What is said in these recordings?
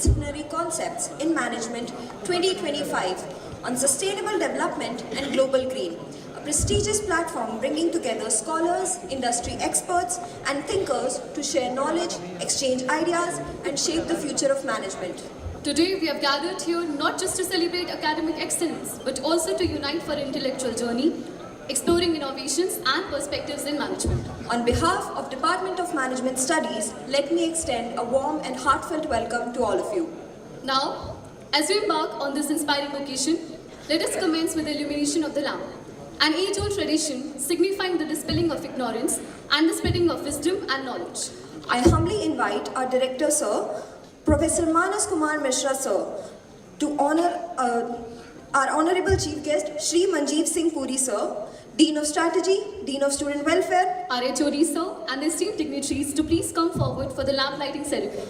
Multidisciplinary Concepts in Management 2025 on Sustainable Development and Global Green, a prestigious platform bringing together scholars, industry experts, and thinkers to share knowledge, exchange ideas, and shape the future of management. Today we have gathered here not just to celebrate academic excellence, but also to unite for an intellectual journey, exploring innovations and perspectives in management. On behalf of Department of Management Studies, let me extend a warm and heartfelt welcome to all of you. Now, as we embark on this inspiring occasion, let us commence with the illumination of the lamp, an age-old tradition signifying the dispelling of ignorance and the spreading of wisdom and knowledge. I humbly invite our Director, Sir, Professor Manas Kumar Mishra, Sir, to honor our Honorable Chief Guest, Shri Manjeev Singh Puri, Sir, Dean of Strategy, Dean of Student Welfare, Our HOD, Sir, and the esteemed dignitaries to please come forward for the lamp lighting ceremony.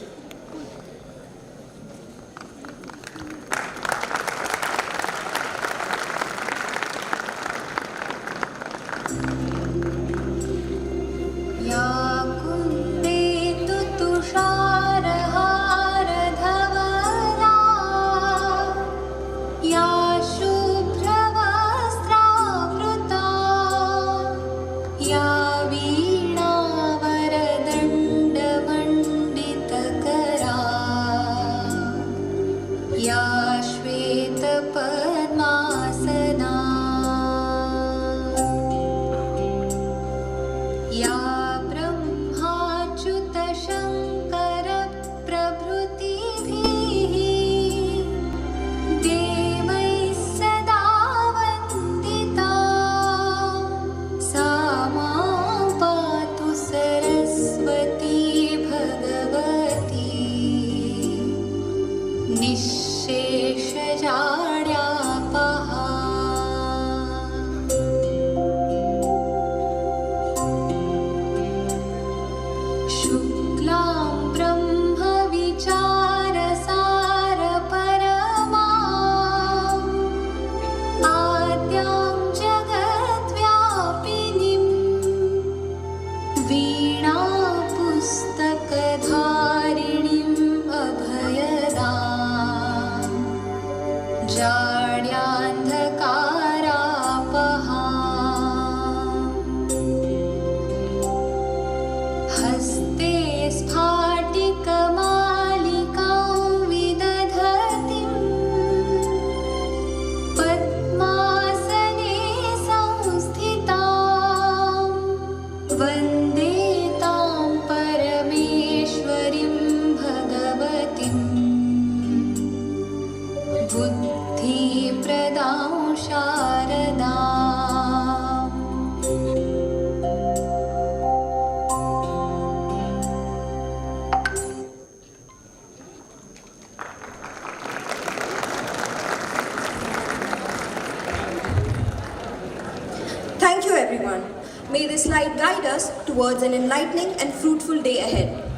Thank you, everyone. May this light guide us towards an enlightening and fruitful day ahead.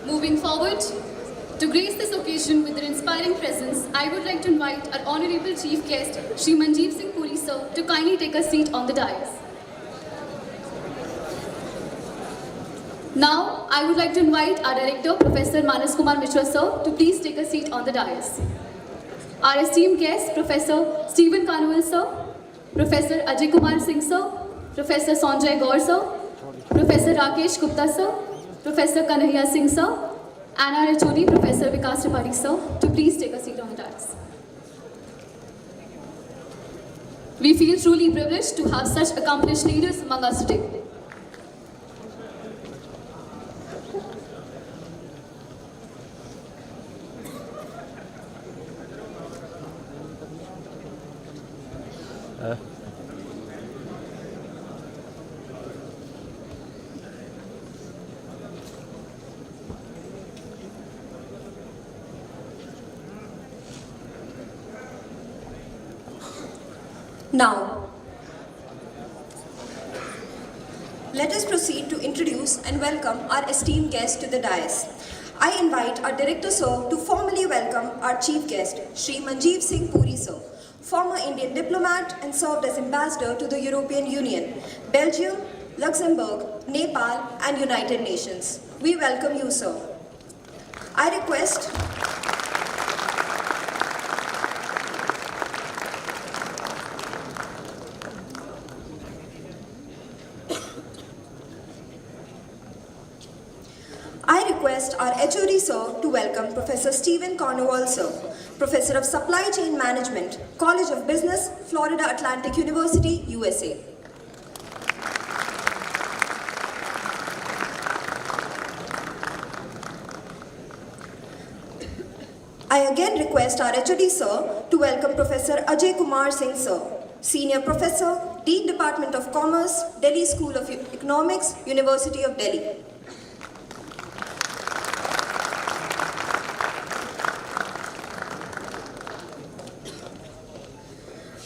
Moving forward, to grace this occasion with their inspiring presence, I would like to invite our Honorable Chief Guest, Shri Manjeev Singh Puri, Sir, to kindly take a seat on the dais. Now, I would like to invite our Director, Professor Manas Kumar Mishra, Sir, to please take a seat on the dais. Our esteemed guests, Professor Stephen Kanuel, Sir, Professor Ajay Kumar Singh, Sir, Professor Sanjay Gaur, Sir, Professor Rakesh Gupta, Sir, Professor Kanhaiya Singh, Sir, and our HOD, Professor Vikas Tripathi, Sir, to please take a seat on the dais. We feel truly privileged to have such accomplished leaders among us today. Now, let us proceed to introduce and welcome our esteemed guest to the dais. I invite our Director, Sir, to formally welcome our Chief Guest, Shri Manjeev Singh Puri, Sir, former Indian diplomat and served as Ambassador to the European Union, Belgium, Luxembourg, Nepal, and United Nations. We welcome you, sir. I request request our HOD sir to welcome Professor Stephen Cornwall sir, Professor of Supply Chain Management, College of Business, Florida Atlantic University, USA. I again request our HOD sir to welcome Professor Ajay Kumar Singh sir, Senior Professor, Dean Department of Commerce, Delhi School of Economics, University of Delhi.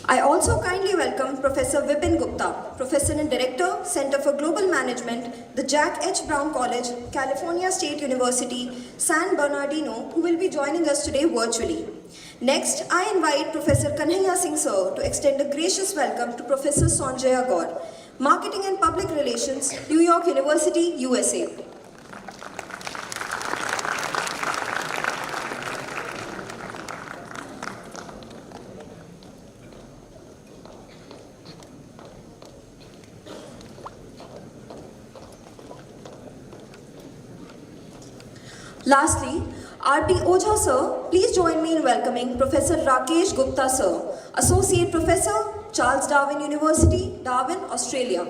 I also kindly welcome Professor Vipin Gupta, Professor and Director, Center for Global Management, the Jack H. Brown College, California State University, San Bernardino, who will be joining us today virtually. Next, I invite Professor Kanhaiya Singh sir to extend a gracious welcome to Professor Sanjaya Gaur, Marketing and Public Relations, New York University, USA. Lastly, R.P. Ojha sir, please join me in welcoming Professor Rakesh Gupta sir, Associate Professor, Charles Darwin University, Darwin, Australia.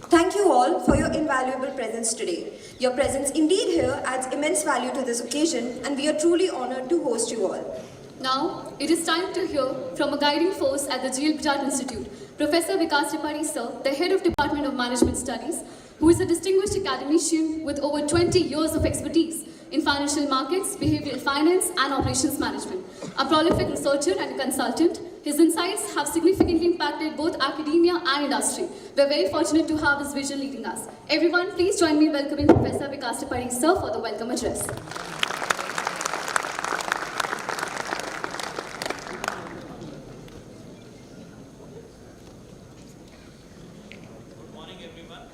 Thank you all for your invaluable presence today. Your presence indeed here adds immense value to this occasion, and we are truly honored to host you all. Now, it is time to hear from a guiding force at the GLBITM Institute, Professor Vikas Tripathi sir, the Head of Department of Management Studies, who is a distinguished academician with over 20 years of expertise in financial markets, behavioral finance, and operations management. A prolific researcher and a consultant, his insights have significantly impacted both academia and industry. We're very fortunate to have his vision leading us. Everyone, please join me in welcoming Professor Vikas Tripathi sir for the welcome address. Good morning, everyone.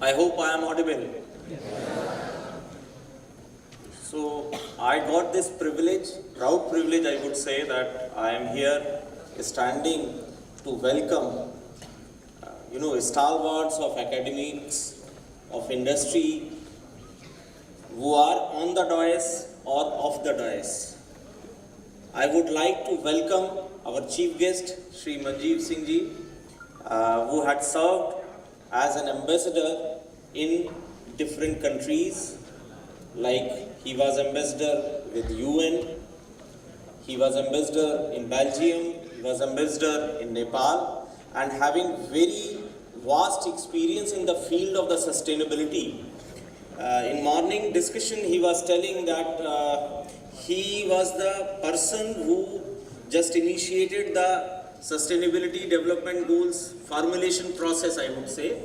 I hope I am audible. So I got this privilege, proud privilege I would say, that I am here standing to welcome, stalwarts of academics, of industry, who are on the dais or off the dais. I would like to welcome our chief guest, Shri Manjeev Singh Ji, who had served as an ambassador in different countries, like he was ambassador with UN, he was ambassador in Belgium, he was ambassador in Nepal, and having very vast experience in the field of the sustainability. In morning discussion, he was telling that he was the person who just initiated the sustainability development goals formulation process, I would say.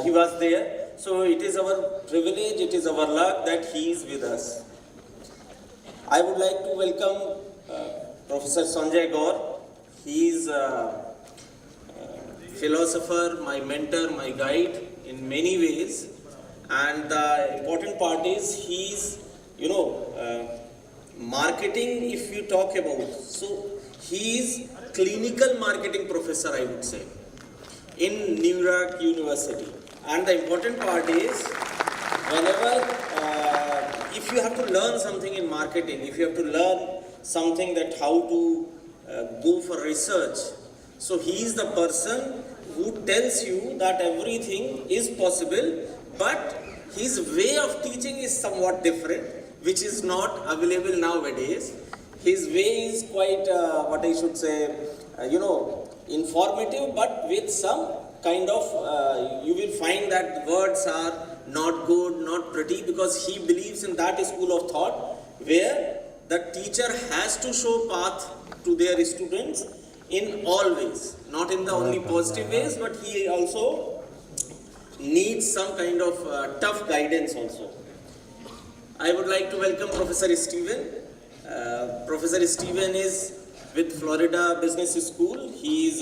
He was there. So it is our privilege, it is our luck that he is with us. I would like to welcome Professor Sanjay Gaur. He is a philosopher, my mentor, my guide in many ways. And the important part is he is, marketing, if you talk about. So he is clinical marketing professor, I would say, in New York University. And the important part is, whenever, if you have to learn something in marketing, if you have to learn something that how to go for research, so he is the person who tells you that everything is possible, but his way of teaching is somewhat different, which is not available nowadays. His way is quite, what I should say, informative, but with some kind of, you will find that words are not good, not pretty, because he believes in that school of thought where the teacher has to show path to their students in all ways, not in the only positive ways, but he also needs some kind of tough guidance also. I would like to welcome Professor Stephen. Professor Stephen is with Florida Business School. He is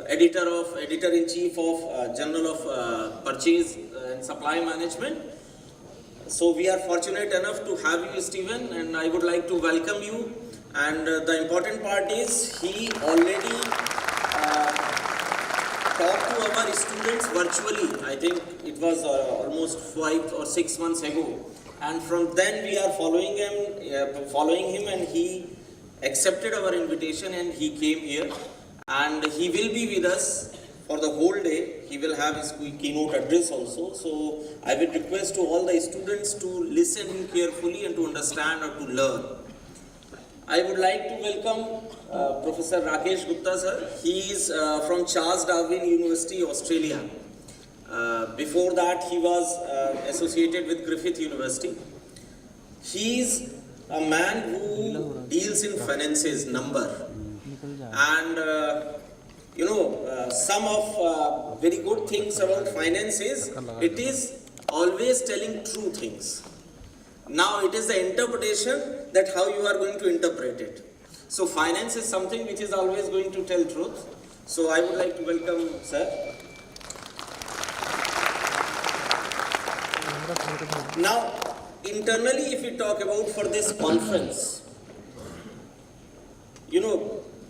editor-in-chief of Journal of Purchase and Supply Management. So we are fortunate enough to have you, Stephen, and I would like to welcome you. And the important part is he already talked to our students virtually. I think it was almost 5 or 6 months ago. And from then we are following him, and he accepted our invitation and he came here. And he will be with us for the whole day. He will have his keynote address also. So I will request to all the students to listen him carefully and to understand or to learn. I would like to welcome Professor Rakesh Gupta sir. He is from Charles Darwin University, Australia. Before that he was associated with Griffith University. He is a man who deals in finances, number. And some of very good things about finance is it is always telling true things. Now it is the interpretation that how you are going to interpret it. So finance is something which is always going to tell truth. So I would like to welcome sir. Now internally, if we talk about for this conference,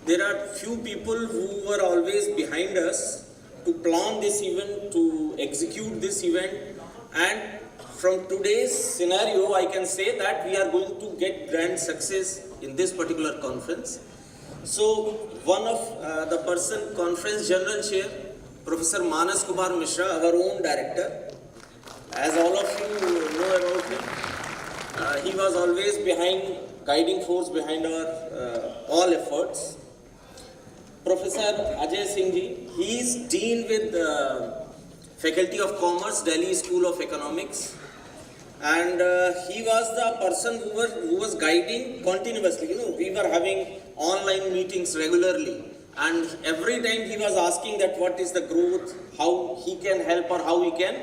there are few people who were always behind us to plan this event, to execute this event, and from today's scenario, I can say that we are going to get grand success in this particular conference. So, one of the person, conference general chair, Professor Manas Kumar Mishra, our own director, as all of you know about him, he was always behind, guiding force behind our all efforts. Professor Ajay Singh ji, he is Dean with Faculty of Commerce, Delhi School of Economics. And he was the person who was guiding continuously. We were having online meetings regularly. And every time he was asking that what is the growth, how he can help or how he can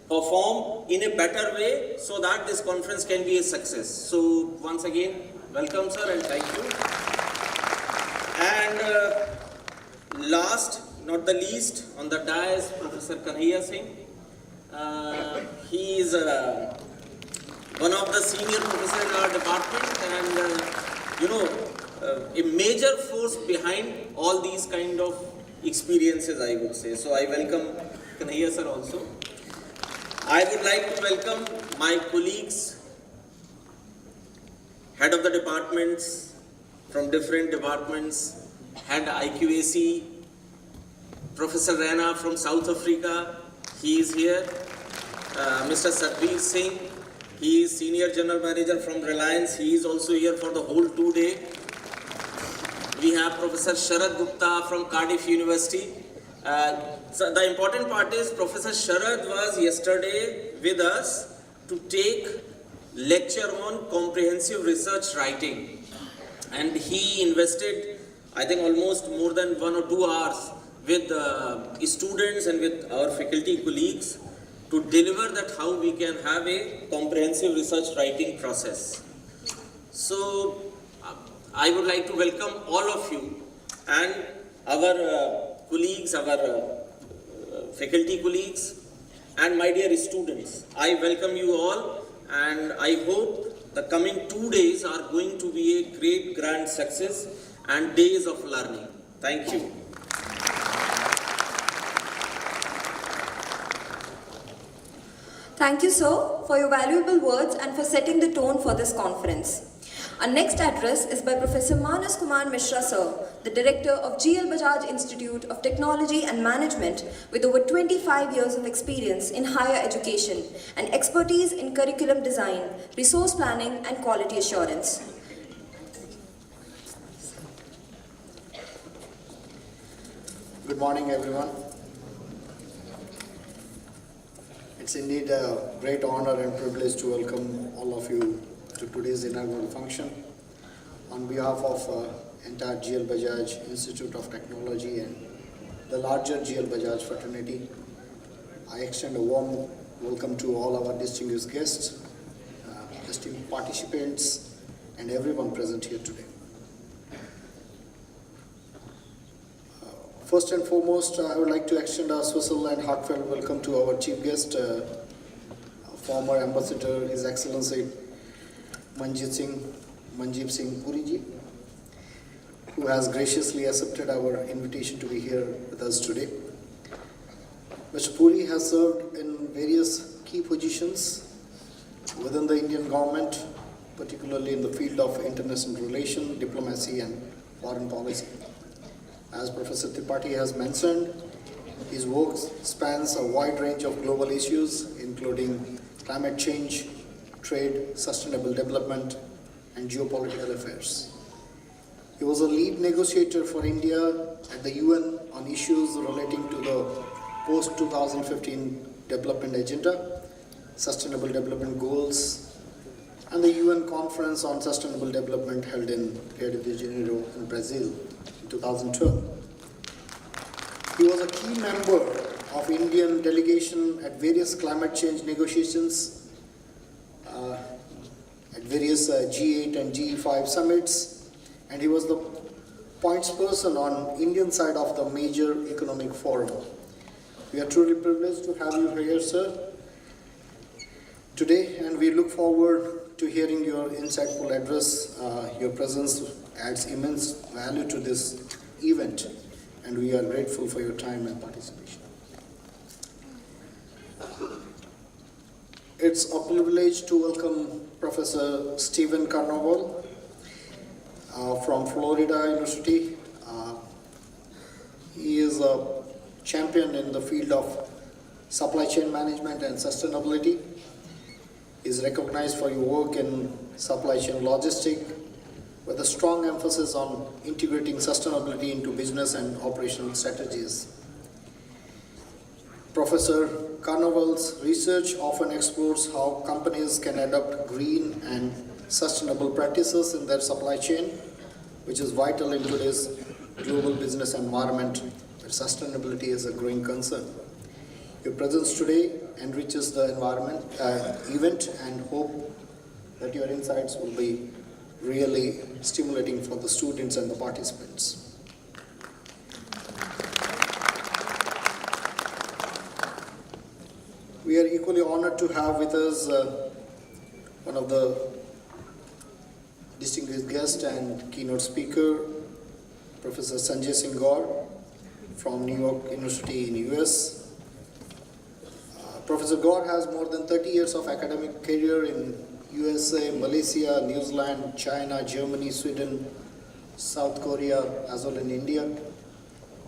perform in a better way so that this conference can be a success. So once again, welcome sir and thank you. And last, not the least, on the dais, Professor Kanhaiya Singh. He is one of the senior professors in our department and, a major force behind all these kind of experiences, I would say. So I welcome Kanhaiya sir also. I would like to welcome my colleagues, head of the departments from different departments, head IQAC, Professor Rana from South Africa, he is here. Mr. Satbir Singh, he is Senior General Manager from Reliance, he is also here for the whole 2 day. We have Professor Sharad Gupta from Cardiff University. So the important part is Professor Sharad was yesterday with us to take lecture on comprehensive research writing. And he invested, I think, almost more than 1 or 2 hours with students and with our faculty colleagues to deliver that how we can have a comprehensive research writing process. So I would like to welcome all of you and our colleagues, our faculty colleagues and my dear students. I welcome you all and I hope the coming 2 days are going to be a great grand success and days of learning. Thank you. Thank you, sir, for your valuable words and for setting the tone for this conference. Our next address is by Professor Manas Kumar Mishra, sir, the director of GLBITM Institute of Technology and Management with over 25 years of experience in higher education and expertise in curriculum design, resource planning and quality assurance. Good morning, everyone. It's indeed a great honor and privilege to welcome all of you to today's inaugural function. On behalf of entire GL Bajaj Institute of Technology and the larger GL Bajaj fraternity, I extend a warm welcome to all our distinguished guests, esteemed participants, and everyone present here today. First and foremost, I would like to extend a special and heartfelt welcome to our chief guest, former Ambassador, His Excellency Manjeev Singh Puri ji, who has graciously accepted our invitation to be here with us today. Mr. Puri has served in various key positions within the Indian government, particularly in the field of international relations, diplomacy, and foreign policy. As Professor Tripathi has mentioned, his work spans a wide range of global issues, including climate change, trade, sustainable development, and geopolitical affairs. He was a lead negotiator for India at the UN on issues relating to the post-2015 development agenda, sustainable development goals, and the UN Conference on Sustainable Development held in Rio de Janeiro in Brazil in 2012. He was a key member of Indian delegation at various climate change negotiations, at various G8 and G5 summits, and he was the points person on Indian side of the major economic forum. We are truly privileged to have you here, sir, today, and we look forward to hearing your insightful address. Your presence adds immense value to this event, and we are grateful for your time and participation. It's a privilege to welcome Professor Stephen Carnarvon from Florida University. He is a champion in the field of supply chain management and sustainability. He is recognized for your work in supply chain logistics, with a strong emphasis on integrating sustainability into business and operational strategies. Professor Carnarvon's research often explores how companies can adopt green and sustainable practices in their supply chain, which is vital in today's global business environment where sustainability is a growing concern. Your presence today enriches the event, and hope that your insights will be really stimulating for the students and the participants. We are equally honored to have with us one of the distinguished guest and keynote speaker, Professor Sanjay Singh Gaur from New York University in US. Professor Gaur has more than 30 years of academic career in USA, Malaysia, New Zealand, China, Germany, Sweden, South Korea, as well in India.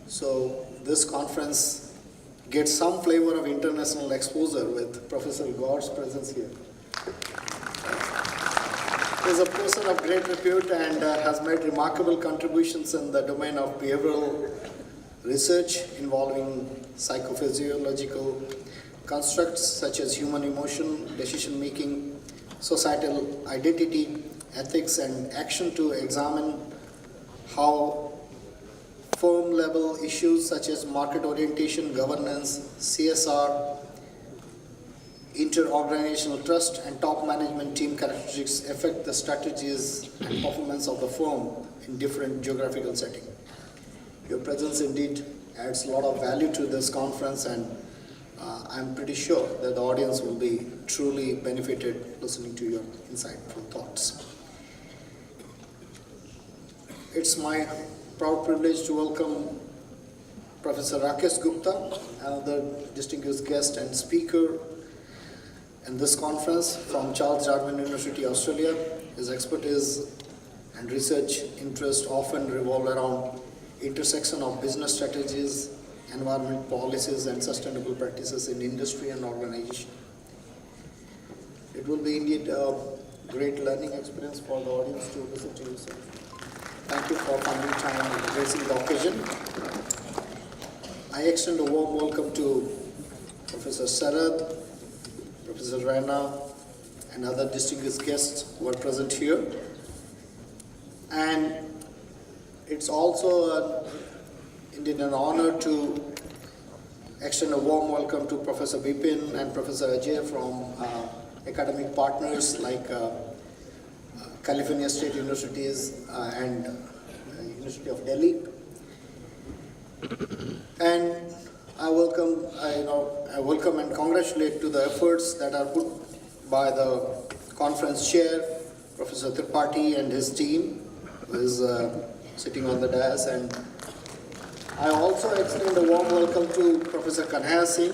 So this conference gets some flavor of international exposure with Professor Gaur's presence here. He is a person of great repute and has made remarkable contributions in the domain of behavioral research involving psychophysiological constructs such as human emotion, decision-making, societal identity, ethics, and action to examine how firm-level issues such as market orientation, governance, CSR, inter-organizational trust, and top management team characteristics affect the strategies and performance of the firm in different geographical settings. Your presence indeed adds a lot of value to this conference, and I'm pretty sure that the audience will be truly benefited listening to your insightful thoughts. It's my proud privilege to welcome Professor Rakesh Gupta, another distinguished guest and speaker in this conference from Charles Darwin University, Australia. His expertise and research interests often revolve around intersection of business strategies, environment policies, and sustainable practices in industry and organization. It will be indeed a great learning experience for the audience to listen to you, sir. Thank you for finding time and gracing the occasion. I extend a warm welcome to Professor Sarad, Professor Raina, and other distinguished guests who are present here. And it's also indeed an honor to extend a warm welcome to Professor Bipin and Professor Ajay from academic partners like California State Universities and University of Delhi. And I welcome and congratulate to the efforts that are put by the conference chair, Professor Tripathi and his team, who is sitting on the dais. And I also extend a warm welcome to Professor Kanhaiya Singh.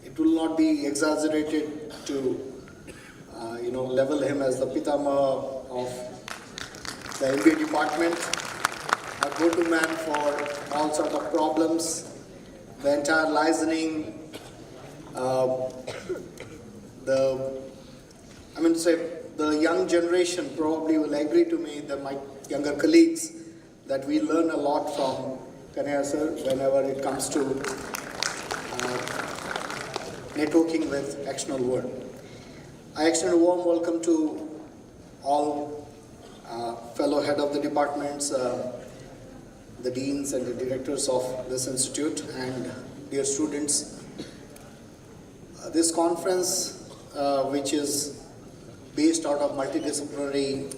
It will not be exaggerated to level him as the Pitama of the MBA department, a go-to man for all sorts of problems, the entire licensing, the young generation probably will agree to me, that my younger colleagues, that we learn a lot from Kanhaiya sir whenever it comes to networking with external world. I extend a warm welcome to all fellow head of the departments, the deans and the directors of this institute, and dear students. This conference, which is based out of multidisciplinary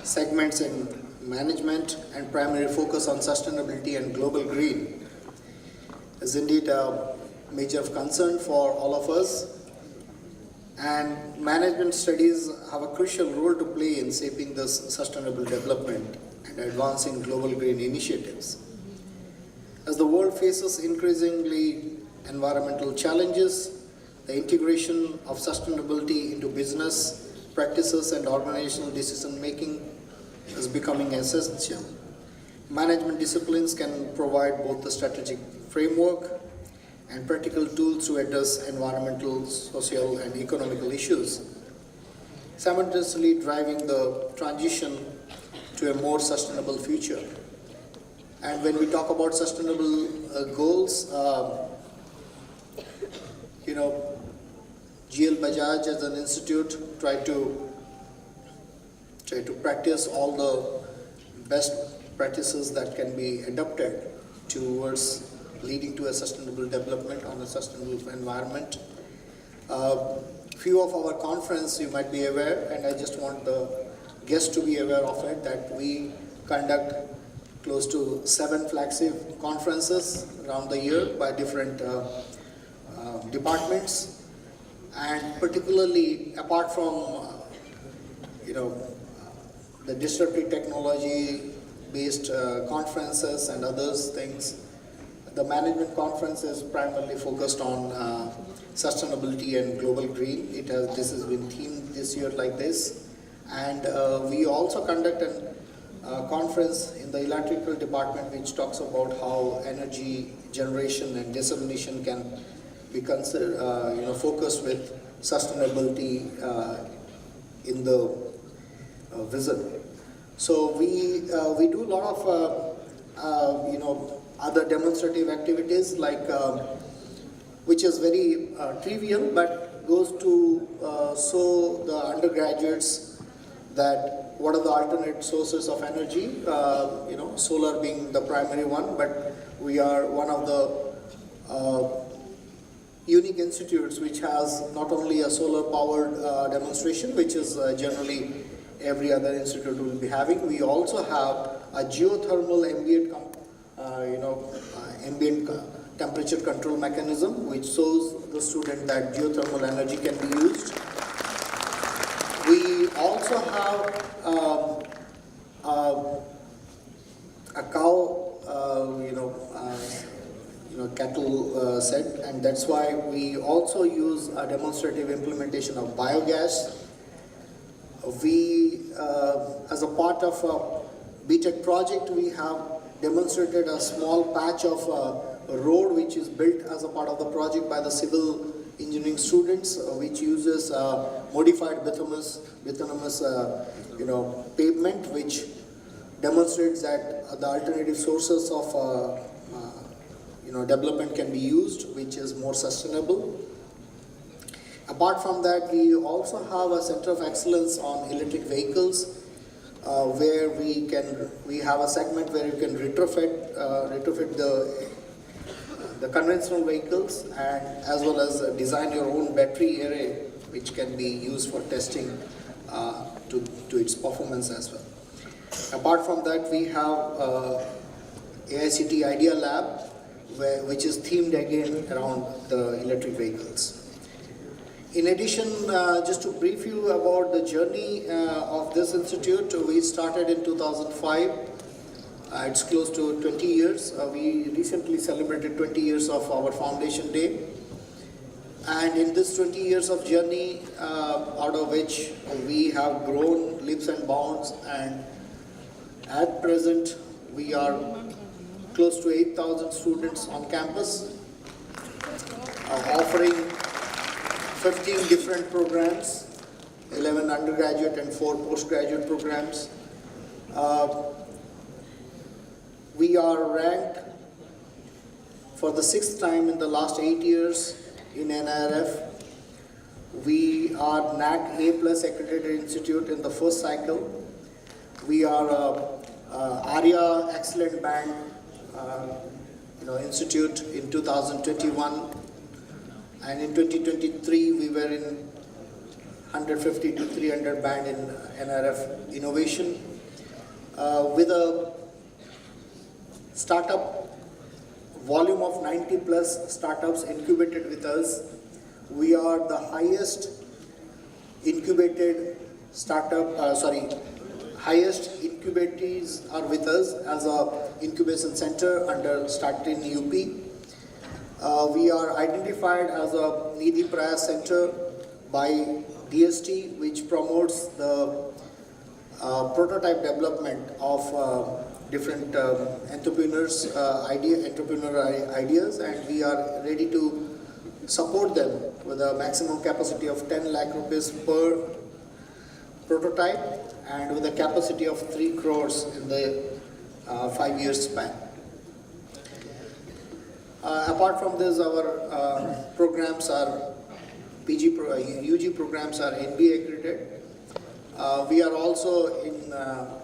segments in management and primary focus on sustainability and global green, is indeed a major concern for all of us. And management studies have a crucial role to play in shaping this sustainable development and advancing global green initiatives. As the world faces increasingly environmental challenges, the integration of sustainability into business practices and organizational decision making is becoming essential. Management disciplines can provide both the strategic framework and practical tools to address environmental, social, and economical issues, simultaneously driving the transition to a more sustainable future. And when we talk about sustainable goals, GLBITM as an institute try to practice all the best practices that can be adopted towards leading to a sustainable development on a sustainable environment. Few of our conference you might be aware, and I just want the guests to be aware of it, that we conduct close to 7 flagship conferences around the year by different departments. And particularly apart from the disruptive technology based conferences and others things, the management conference is primarily focused on sustainability and global green. This has been themed this year like this. And we also conduct a conference in the electrical department which talks about how energy generation and dissemination can be considered, focused with sustainability in the vision. So we do a lot of other demonstrative activities like which is very trivial but goes to show the undergraduates that what are the alternate sources of energy, solar being the primary one, but we are one of the unique institutes which has not only a solar powered demonstration, which is generally every other institute will be having. We also have a geothermal ambient temperature control mechanism which shows the student that geothermal energy can be used. We also have a cow cattle set, and that's why we also use a demonstrative implementation of biogas. We, as a part of a BTech project, we have demonstrated a small patch of a road which is built as a part of the project by the civil engineering students, which uses modified bituminous pavement, which demonstrates that the alternative sources of development can be used, which is more sustainable. Apart from that, we also have a center of excellence on electric vehicles, where we have a segment where you can retrofit the conventional vehicles, and as well as design your own battery array, which can be used for testing to its performance as well. Apart from that, we have AICT Idea Lab, which is themed again around the electric vehicles. In addition, just to brief you about the journey of this institute, we started in 2005. It's close to 20 years. We recently celebrated 20 years of our foundation day. And in this 20 years of journey, out of which we have grown leaps and bounds, and at present we are close to 8,000 students on campus, offering 15 different programs, 11 undergraduate and 4 postgraduate programs. We are ranked for the 6th time in the last 8 years in NIRF. We are NAC A+ accredited institute in the first cycle. We are ARIA Excellent Band institute in 2021, and in 2023 we were in 150 to 300 band in NRF Innovation, with a startup volume of 90 plus startups incubated with us. We are the highest incubated startup, highest incubatees are with us as a incubation center under Start in UP. We are identified as a Nidhi Prayas Center by DST, which promotes the prototype development of different entrepreneurial ideas, and we are ready to support them with a maximum capacity of 10 lakh rupees per prototype and with a capacity of 3 crores in the 5 years span. Apart from this, our programs are UG programs are NBA accredited. We are also in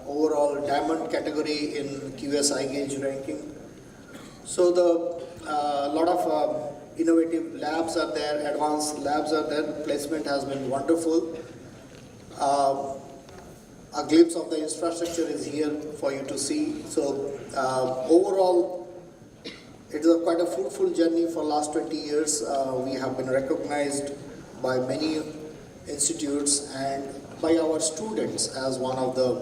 overall diamond category in QS iGauge ranking. So a lot of innovative labs are there, advanced labs are there. Placement has been wonderful. A glimpse of the infrastructure is here for you to see. So overall, it is quite a fruitful journey for last 20 years. We have been recognized by many institutes and by our students as one of the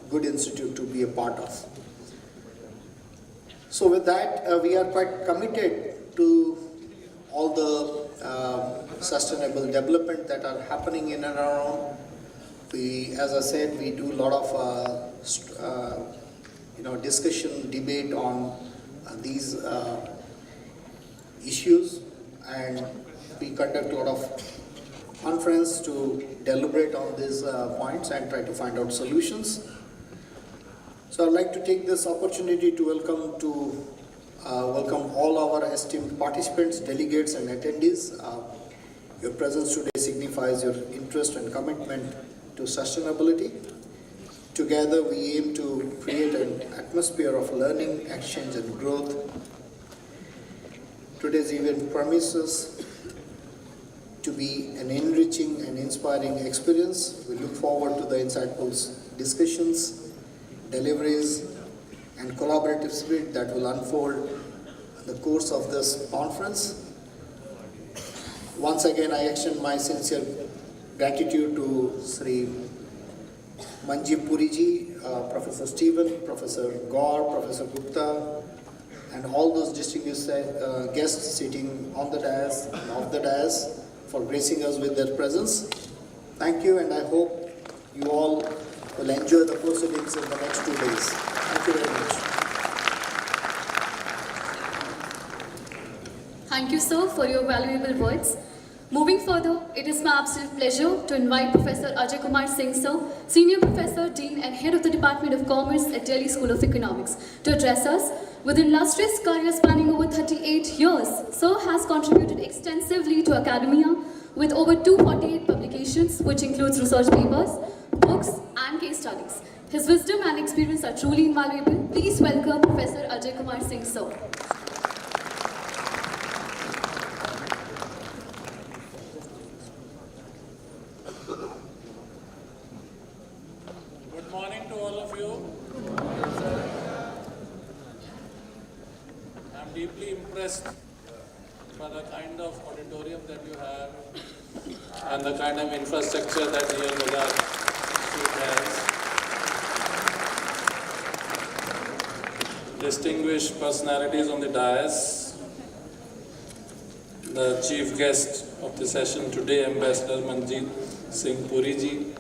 good institute to be a part of. So with that, we are quite committed to all the sustainable development that are happening in and around. As I said, we do a lot of discussion, debate on these issues, and we conduct a lot of conference to deliberate on these points and try to find out solutions. So I'd like to take this opportunity to welcome all our esteemed participants, delegates and attendees. Your presence today signifies your interest and commitment to sustainability. Together we aim to create an atmosphere of learning, exchange and growth. Today's event promises to be an enriching and inspiring experience. We look forward to the insightful discussions, deliveries and collaborative spirit that will unfold in the course of this conference. Once again, I extend my sincere gratitude to Sri Manjeev Puriji, Professor Stephen, Professor Gaur, Professor Gupta, and all those distinguished guests sitting on the dais and off the dais for gracing us with their presence. Thank you, and I hope you all will enjoy the proceedings in the next 2 days. Thank you very much. Thank you, sir, for your valuable words. Moving further, it is my absolute pleasure to invite Professor Ajay Kumar Singh, sir, Senior Professor, Dean and Head of the Department of Commerce at Delhi School of Economics, to address us. With an illustrious career spanning over 38 years, sir has contributed extensively to academia with over 248 publications, which includes research papers, books, and case studies. His wisdom and experience are truly invaluable. Please welcome Professor Ajay Kumar Singh, sir. Good morning to all of you. I'm deeply impressed by the kind of auditorium that you have and the kind of infrastructure that GLBITM has. Distinguished personalities on the dais, the chief guest of the session today, Ambassador Manjeet Singh Puri ji,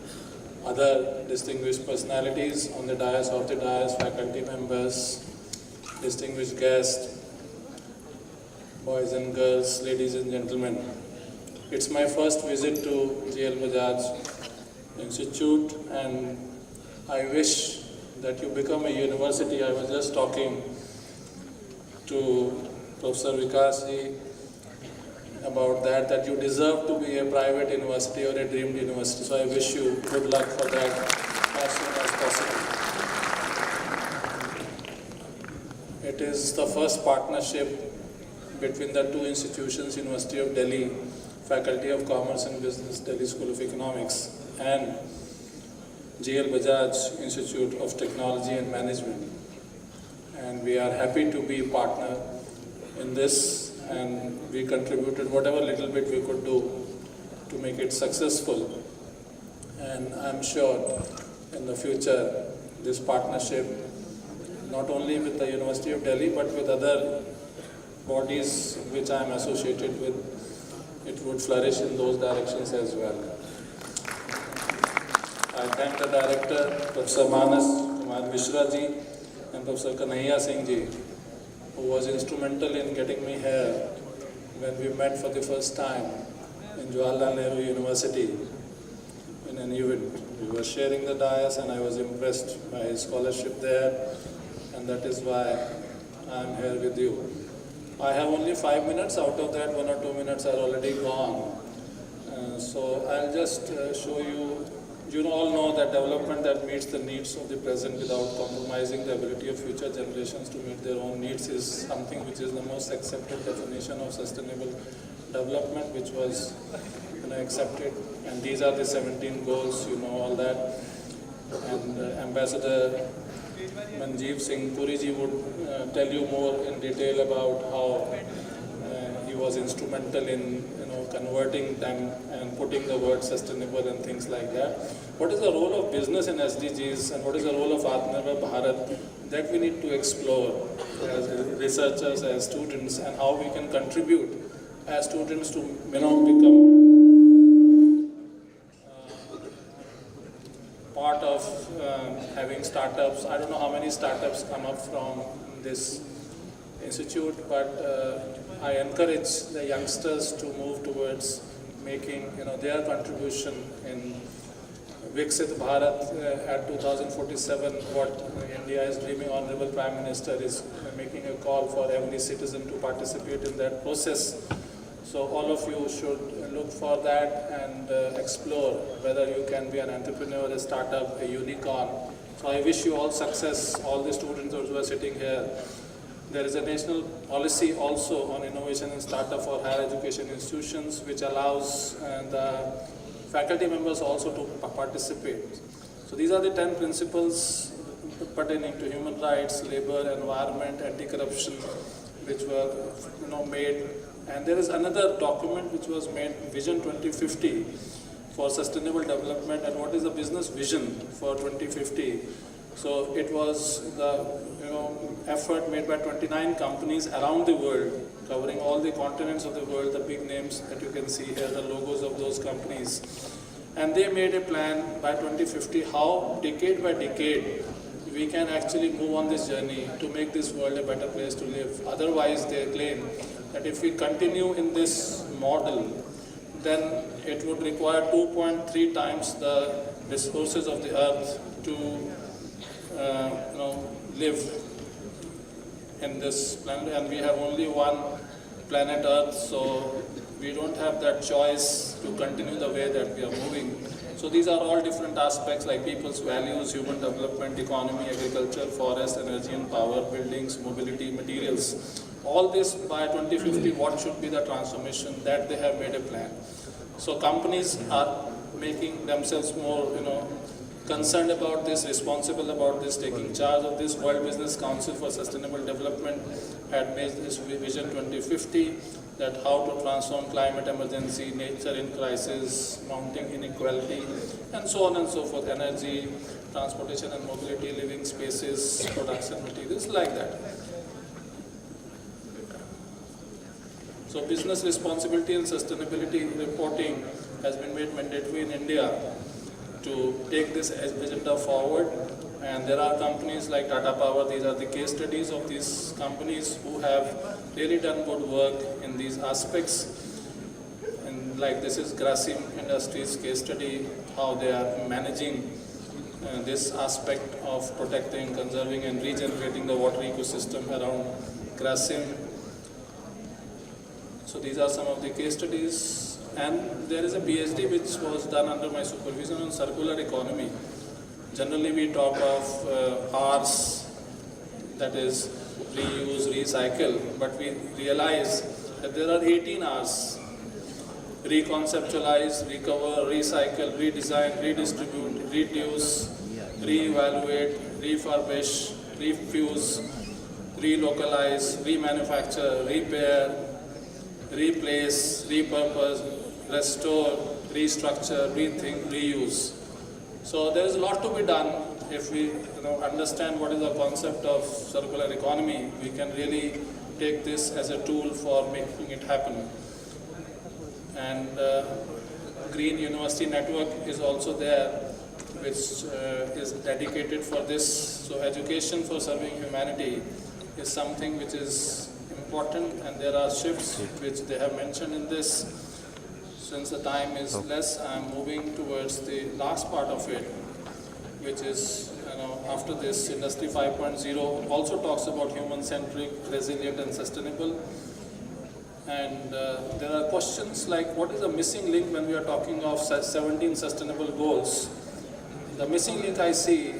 other distinguished personalities on the dais, of the dais, faculty members, distinguished guests, boys and girls, ladies and gentlemen. It's my first visit to GLBITM Institute, and I wish that you become a university. I was just talking to Professor Vikas ji about that you deserve to be a private university or a dreamed university. So I wish you good luck for that as soon as possible. It is the first partnership between the two institutions, University of Delhi, Faculty of Commerce and Business, Delhi School of Economics, and GLBITM Institute of Technology and Management. And we are happy to be a partner in this, and we contributed whatever little bit we could do to make it successful. And I'm sure in the future, this partnership, not only with the University of Delhi, but with other bodies which I am associated with, it would flourish in those directions as well. I thank the director, Professor Manas Kumar Mishra ji and Professor Kanhaiya Singh ji, who was instrumental in getting me here when we met for the first time in Jawaharlal Nehru University in an event. We were sharing the dais and I was impressed by his scholarship there, and that is why I am here with you. I have only 5 minutes, out of that 1 or 2 minutes are already gone. So I'll just show you, you all know that development that meets the needs of the present without compromising the ability of future generations to meet their own needs is something which is the most accepted definition of sustainable development, which was accepted. And these are the 17 goals, you know all that. And Ambassador Manjeet Singh Puri ji would tell you more in detail about how he was instrumental in converting them and putting the word sustainable and things like that. What is the role of business in SDGs and what is the role of Atmanirbhar Bharat, that we need to explore as researchers, as students, and how we can contribute as students to become part of having startups. I don't know how many startups come up from this institute, but I encourage the youngsters to move towards making their contribution in Viksit Bharat at 2047. What India is dreaming, Honorable Prime Minister is making a call for every citizen to participate in that process. So all of you should look for that and explore whether you can be an entrepreneur, a startup, a unicorn. So I wish you all success, all the students who are sitting here. There is a national policy also on innovation and startup for higher education institutions, which allows the faculty members also to participate. So these are the 10 principles pertaining to human rights, labor, environment, anti-corruption, which were made. And there is another document which was made, Vision 2050 for Sustainable Development, and what is the business vision for 2050. So it was the effort made by 29 companies around the world, covering all the continents of the world, the big names that you can see here, the logos of those companies. And they made a plan by 2050 how decade by decade we can actually move on this journey to make this world a better place to live. Otherwise, they claim that if we continue in this model, then it would require 2.3 times the resources of the earth to live in this planet, and we have only one planet Earth, so we don't have that choice to continue the way that we are moving. So these are all different aspects like people's values, human development, economy, agriculture, forest, energy and power, buildings, mobility, materials. All this by 2050, what should be the transformation that they have made a plan. So companies are making themselves more, concerned about this, responsible about this, taking charge of this. World Business Council for Sustainable Development had made this Vision 2050, that how to transform climate emergency, nature in crisis, mounting inequality, and so on and so forth, energy, transportation and mobility, living spaces, production materials, like that. So business responsibility and sustainability reporting has been made mandatory in India to take this agenda forward, and there are companies like Tata Power. These are the case studies of these companies who have really done good work in these aspects. And like this is Grasim Industries case study, how they are managing this aspect of protecting, conserving and regenerating the water ecosystem around Grasim. So these are some of the case studies. And there is a PhD which was done under my supervision on circular economy. Generally we talk of R's, that is reuse, recycle, but we realize that there are 18 R's. Reconceptualize, recover, recycle, redesign, redistribute, reduce, reevaluate, refurbish, refuse, relocalize, remanufacture, repair, replace, repurpose, restore, restructure, rethink, reuse. So there is a lot to be done. If we understand what is the concept of circular economy, we can really take this as a tool for making it happen. And Green University Network is also there, which is dedicated for this. So education for serving humanity is something which is important, and there are shifts which they have mentioned in this. Since the time is less, I am moving towards the last part of it, which is, after this, Industry 5.0 also talks about human-centric, resilient and sustainable. And there are questions like, what is the missing link when we are talking of 17 sustainable goals? The missing link I see,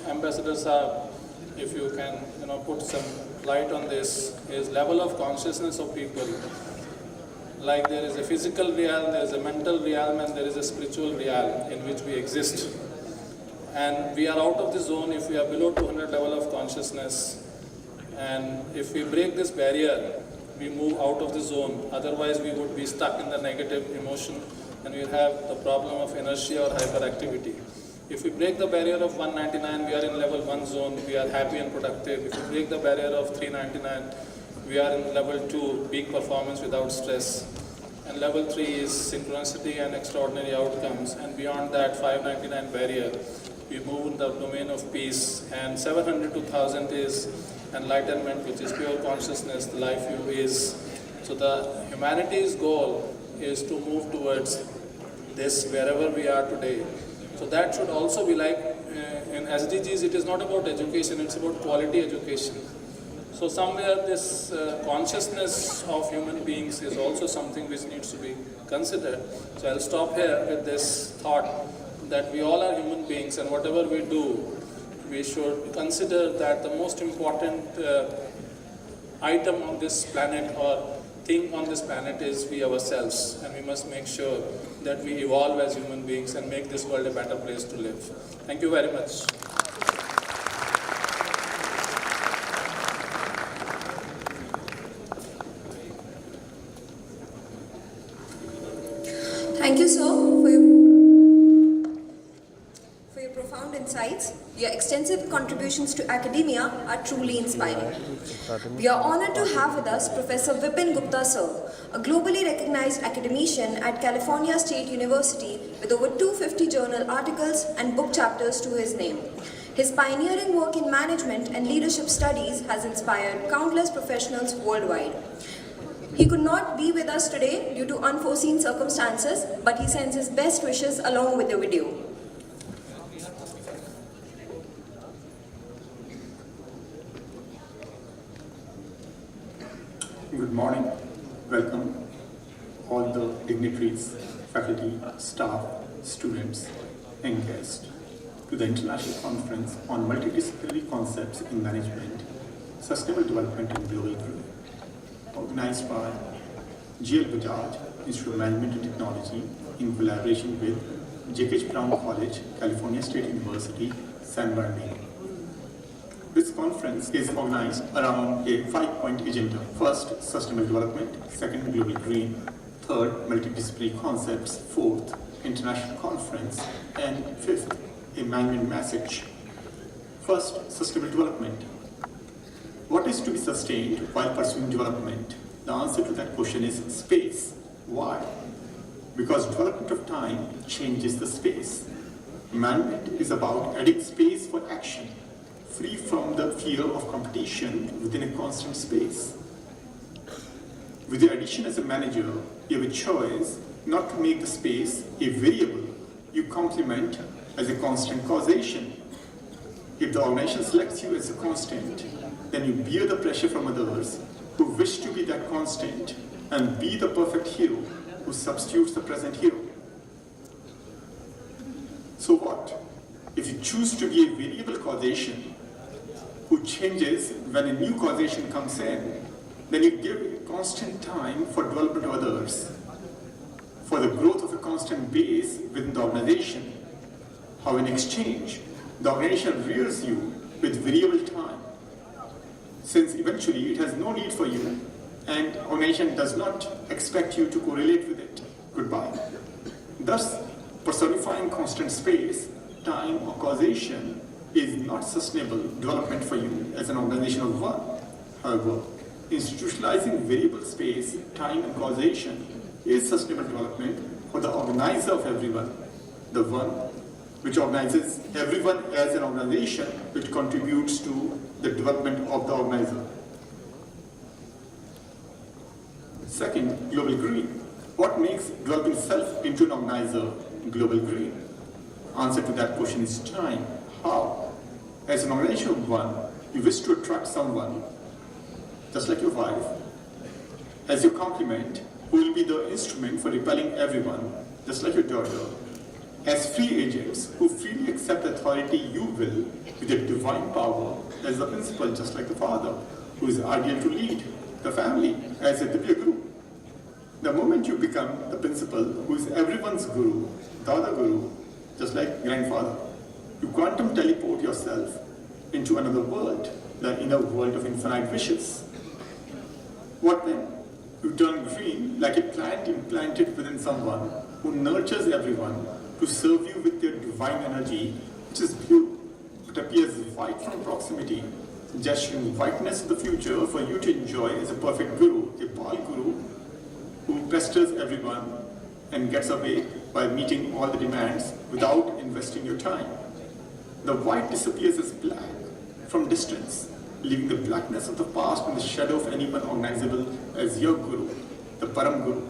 Ambassador Saab, if you can put some light on this, is level of consciousness of people. Like there is a physical realm, there is a mental realm, and there is a spiritual realm in which we exist. And we are out of the zone if we are below 200 level of consciousness. And if we break this barrier, we move out of the zone. Otherwise, we would be stuck in the negative emotion, and we have the problem of inertia or hyperactivity. If we break the barrier of 199, we are in level 1 zone, we are happy and productive. If we break the barrier of 399, we are in level 2, peak performance without stress. And level 3 is synchronicity and extraordinary outcomes. And beyond that 599 barrier, we move in the domain of peace. And 700 to 1000 is enlightenment, which is pure consciousness, the life view is. So the humanity's goal is to move towards this wherever we are today. So that should also be like in SDGs, it is not about education, it's about quality education. So somewhere this consciousness of human beings is also something which needs to be considered. So I'll stop here with this thought that we all are human beings, and whatever we do, we should consider that the most important item on this planet or thing on this planet is we ourselves, and we must make sure that we evolve as human beings and make this world a better place to live. Thank you very much. Thank you, sir, for your profound insights. Your extensive contributions to academia are truly inspiring. We are honored to have with us Professor Vipin Gupta, sir, a globally recognized academician at California State University with over 250 journal articles and book chapters to his name. His pioneering work in management and leadership studies has inspired countless professionals worldwide. He could not be with us today due to unforeseen circumstances, but he sends his best wishes along with the video. Good morning. Welcome all the dignitaries, faculty, staff, students, and guests to the International Conference on Multidisciplinary Concepts in Management, Sustainable Development and Global Growth, organized by GLBITM Institute of Management and Technology in collaboration with J.K. Brown College, California State University, San Bernardino. This conference is organized around a 5-point agenda. First, sustainable development. Second, global green. Third, multidisciplinary concepts. Fourth, international conference. And fifth, a management message. First, sustainable development. What is to be sustained while pursuing development? The answer to that question is space. Why? Because development of time changes the space. Management is about adding space for action, free from the fear of competition within a constant space. With the addition as a manager, you have a choice not to make the space a variable you complement as a constant causation. If the organization selects you as a constant, then you bear the pressure from others who wish to be that constant and be the perfect hero who substitutes the present hero. So what? If you choose to be a variable causation who changes when a new causation comes in, then you give constant time for development of others, for the growth of a constant base within the organization. How in exchange, the organization rears you with variable time, since eventually it has no need for you and the organization does not expect you to correlate with it. Goodbye. Thus, personifying constant space, time, or causation is not sustainable development for you as an organization of one. However, institutionalizing variable space, time, and causation is sustainable development for the organizer of everyone, the one which organizes everyone as an organization which contributes to the development of the organizer. Second, global green. What makes developing self into an organizer global green? Answer to that question is time. How? As an organization of one, you wish to attract someone, just like your wife, as your complement, who will be the instrument for repelling everyone, just like your daughter, as free agents who freely accept the authority you will with your divine power, as the principal, just like the father, who is ideal to lead the family as a Divya Guru. The moment you become the principal, who is everyone's guru, the other guru, just like grandfather, you quantum teleport yourself into another world, the inner world of infinite wishes. What then? You turn green like a plant implanted within someone who nurtures everyone to serve you with their divine energy, which is blue, but appears white from proximity, gesturing whiteness of the future for you to enjoy as a perfect guru, a Bal guru who pesters everyone and gets away by meeting all the demands without investing your time. The white disappears as black from distance, leaving the blackness of the past in the shadow of anyone organizable as your guru, the Param Guru,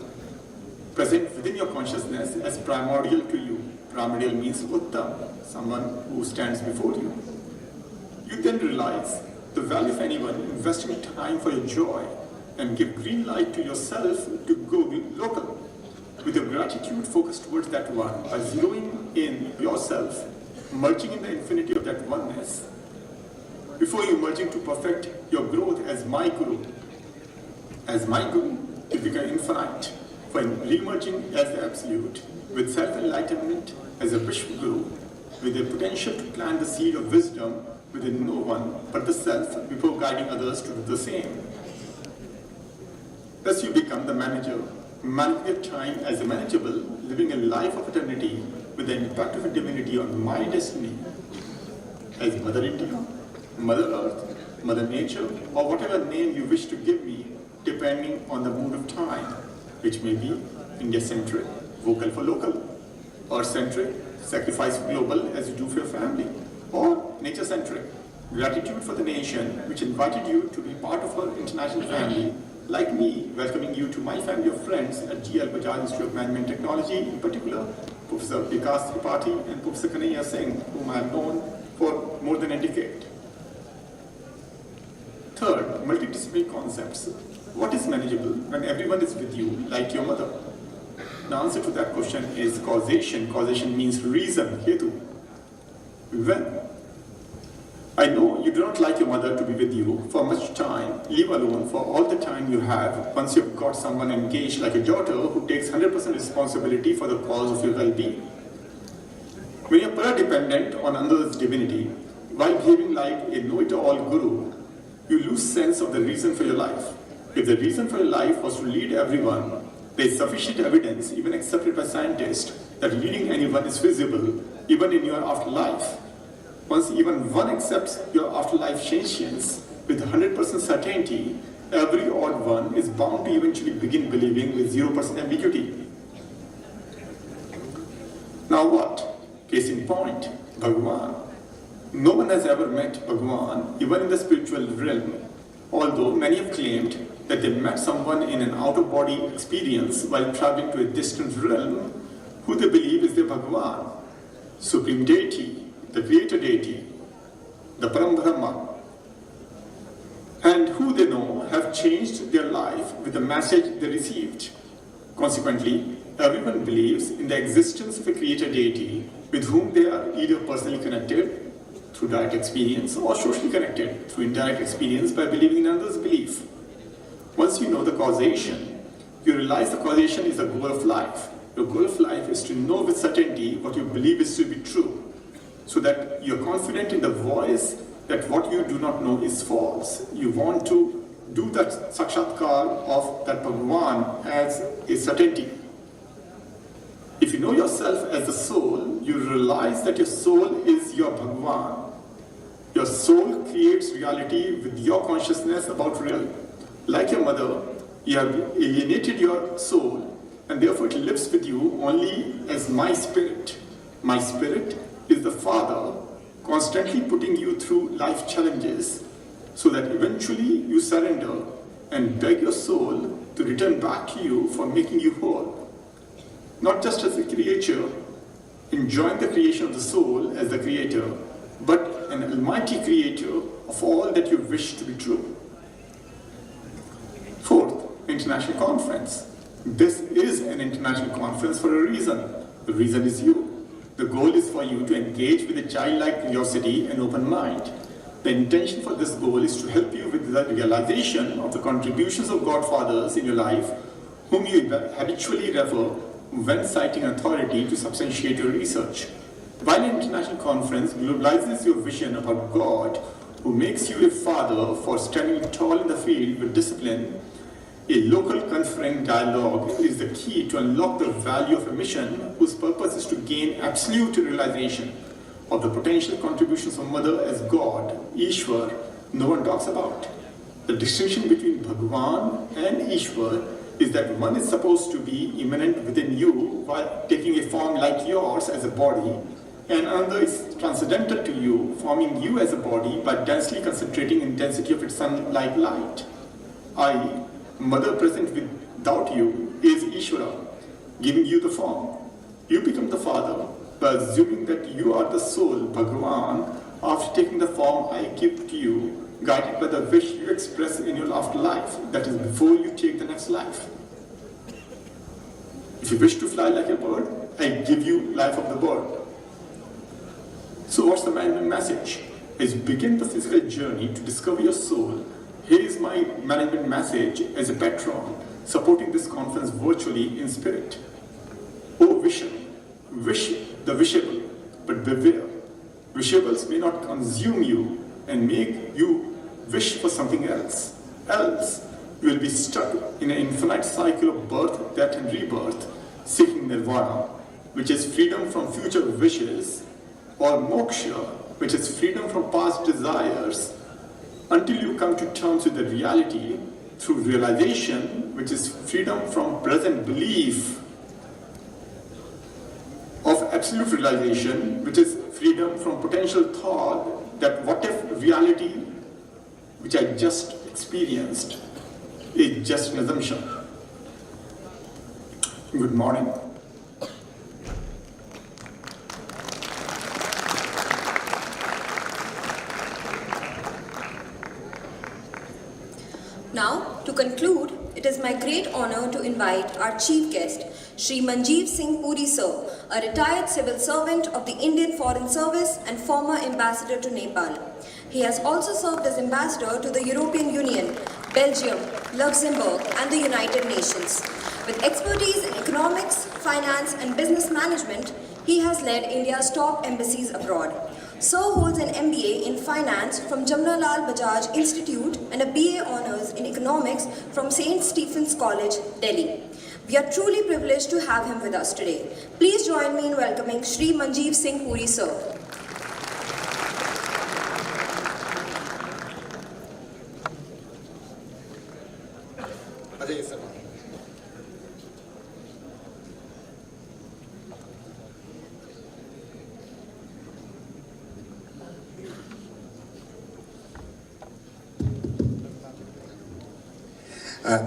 present within your consciousness as primordial to you. Primordial means Uttam, someone who stands before you. You then realize the value of anyone investing time for your joy and give green light to yourself to go local, with your gratitude focused towards that one by zeroing in yourself, merging in the infinity of that oneness, before you merging to perfect your growth as my guru. As my guru, you become infinite, for re-merging as the absolute, with self-enlightenment as a Vishwa Guru, with the potential to plant the seed of wisdom within no one but the self before guiding others to do the same. Thus you become the manager, managing your time as a manageable, living a life of eternity with the impact of a divinity on my destiny as Mother India, Mother Earth, Mother Nature, or whatever name you wish to give me, depending on the mood of time, which may be India-centric, vocal for local, Earth-centric, sacrifice for global as you do for your family, or nature-centric, gratitude for the nation which invited you to be part of her international family, like me, welcoming you to my family of friends at GLBITM Institute of Management and Technology, in particular, Professor Vikas Tripathi and Professor Kanhaiya Singh, whom I have known for more than a decade. Third, multidisciplinary concepts. What is manageable when everyone is with you, like your mother? The answer to that question is causation. Causation means reason, hetu. When? I know you do not like your mother to be with you for much time, leave alone for all the time you have once you've got someone engaged like a daughter who takes 100% responsibility for the cause of your well-being. When you're para-dependent on another's divinity, while behaving like a know-it-all guru, you lose sense of the reason for your life. If the reason for your life was to lead everyone, there is sufficient evidence, even accepted by scientists, that leading anyone is feasible, even in your afterlife. Once even one accepts your afterlife sentience with 100% certainty, every odd one is bound to eventually begin believing with 0% ambiguity. Now what? Case in point, Bhagwan. No one has ever met Bhagwan, even in the spiritual realm, although many have claimed that they met someone in an out-of-body experience while traveling to a distant realm who they believe is their Bhagwan, Supreme Deity, the Creator Deity, the Param Brahma, and who they know have changed their life with the message they received. Consequently, everyone believes in the existence of a Creator Deity with whom they are either personally connected through direct experience or socially connected through indirect experience by believing in another's belief. Once you know the causation, you realize the causation is the goal of life. Your goal of life is to know with certainty what you believe is to be true, so that you're confident in the voice that what you do not know is false. You want to do that sakshatkar of that Bhagwan as a certainty. If you know yourself as the soul, you realize that your soul is your Bhagwan. Your soul creates reality with your consciousness about real. Like your mother, you have alienated your soul, and therefore it lives with you only as my spirit. My spirit is the Father, constantly putting you through life challenges, so that eventually you surrender and beg your soul to return back to you for making you whole. Not just as a creature, enjoying the creation of the soul as the creator, but an almighty creator of all that you wish to be true. Fourth, international conference. This is an international conference for a reason. The reason is you. The goal is for you to engage with a childlike curiosity and open mind. The intention for this goal is to help you with the realization of the contributions of Godfathers in your life, whom you habitually refer when citing authority to substantiate your research. While an international conference globalizes your vision about God, who makes you a father for standing tall in the field with discipline, a local conferring dialogue is the key to unlock the value of a mission whose purpose is to gain absolute realization of the potential contributions of Mother as God, Ishwar, no one talks about. The distinction between Bhagwan and Ishwar is that one is supposed to be immanent within you while taking a form like yours as a body, and another is transcendental to you, forming you as a body by densely concentrating intensity of its sun-like light. I, Mother present without you, is Ishvara, giving you the form. You become the Father by assuming that you are the soul, Bhagavan, after taking the form I give to you, guided by the wish you express in your afterlife, that is before you take the next life. If you wish to fly like a bird, I give you life of the bird. So what's the management message? As you begin the physical journey to discover your soul, here is my management message as a patron, supporting this conference virtually in spirit. Oh vision, wish the wishable, but beware. Wishables may not consume you and make you wish for something else. Else, you will be stuck in an infinite cycle of birth, death, and rebirth, seeking nirvana, which is freedom from future wishes, or moksha, which is freedom from past desires, until you come to terms with the reality through realization, which is freedom from present belief, of absolute realization, which is freedom from potential thought that what if reality, which I just experienced, is just an assumption. Good morning. Now, to conclude, it is my great honor to invite our chief guest, Shri Manjeev Singh Puri sir, a retired civil servant of the Indian Foreign Service and former ambassador to Nepal. He has also served as ambassador to the European Union, Belgium, Luxembourg, and the United Nations. With expertise in economics, finance, and business management, he has led India's top embassies abroad. Sir holds an MBA in Finance from Jamnalal Bajaj Institute and a BA Honours in Economics from St. Stephen's College, Delhi. We are truly privileged to have him with us today. Please join me in welcoming Shri Manjeev Singh Puri sir.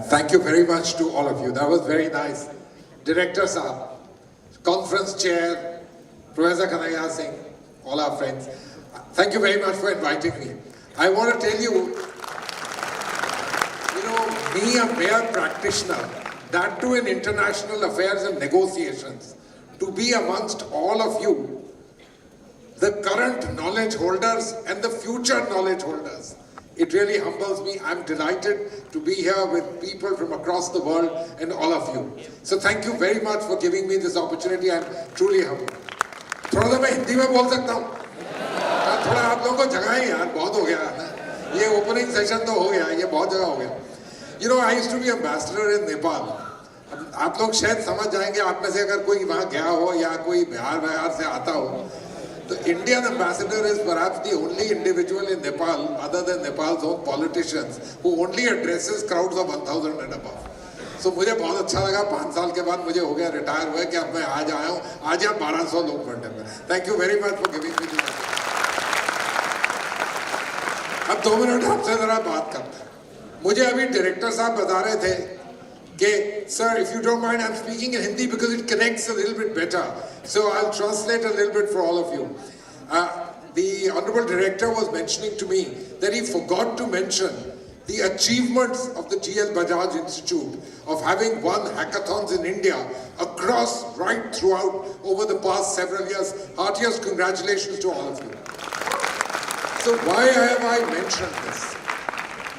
Thank you very much to all of you. That was very nice. Director Saab, Conference Chair, Professor Kanhaiya Singh, all our friends. Thank you very much for inviting me. I want to tell you, me a mere practitioner, that too in international affairs and negotiations, to be amongst all of you, the current knowledge holders and the future knowledge holders. It really humbles me. I'm delighted to be here with people from across the world and all of you. So thank you very much for giving me this opportunity. I'm truly humbled. थोड़ा सा मैं हिंदी में बोल सकता हूँ? थोड़ा आप लोगों को जगाएं यार, बहुत हो गया ना? ये opening session तो हो गया, ये बहुत जगह हो गया. You know, I used to be ambassador in Nepal. आप लोग शायद समझ जाएंगे, आप में से अगर कोई वहाँ गया हो या कोई बिहार से आता हो, the Indian ambassador is perhaps the only individual in Nepal, other than Nepal's own politicians, who only addresses crowds of 1,000 and above. So मुझे बहुत अच्छा लगा, 5 साल के बाद मुझे हो गया रिटायर हुए कि अब मैं आज आया हूँ, आज यहाँ 1200 लोग बैठे हैं. Thank you very much for giving me this opportunity. अब 2 मिनट आपसे जरा बात करते हैं. मुझे अभी डायरेक्टर साहब बता रहे थे कि sir, if you don't mind, I'm speaking in Hindi because it connects a little bit better. So I'll translate a little bit for all of you. The Honorable Director was mentioning to me that he forgot to mention the achievements of the GLBITM Institute of having won hackathons in India across, right throughout, over the past several years. Heartiest congratulations to all of you. So why have I mentioned this?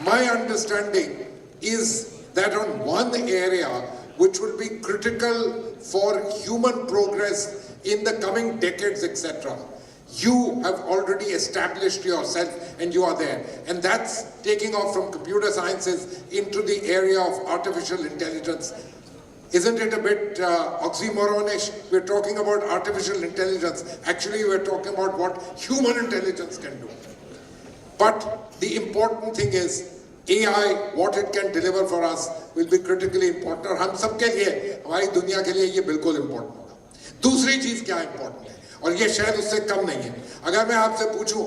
My understanding is that on one area which will be critical for human progress in the coming decades, etc., you have already established yourself and you are there. And that's taking off from computer sciences into the area of artificial intelligence. Isn't it a bit oxymoronish? We're talking about artificial intelligence. Actually, we're talking about what human intelligence can do. But the important thing is, AI, what it can deliver for us, will be critically important. और हम सब के लिए, हमारी दुनिया के लिए ये बिल्कुल important होगा. दूसरी चीज क्या important है? और ये शायद उससे कम नहीं है. अगर मैं आपसे पूछूं,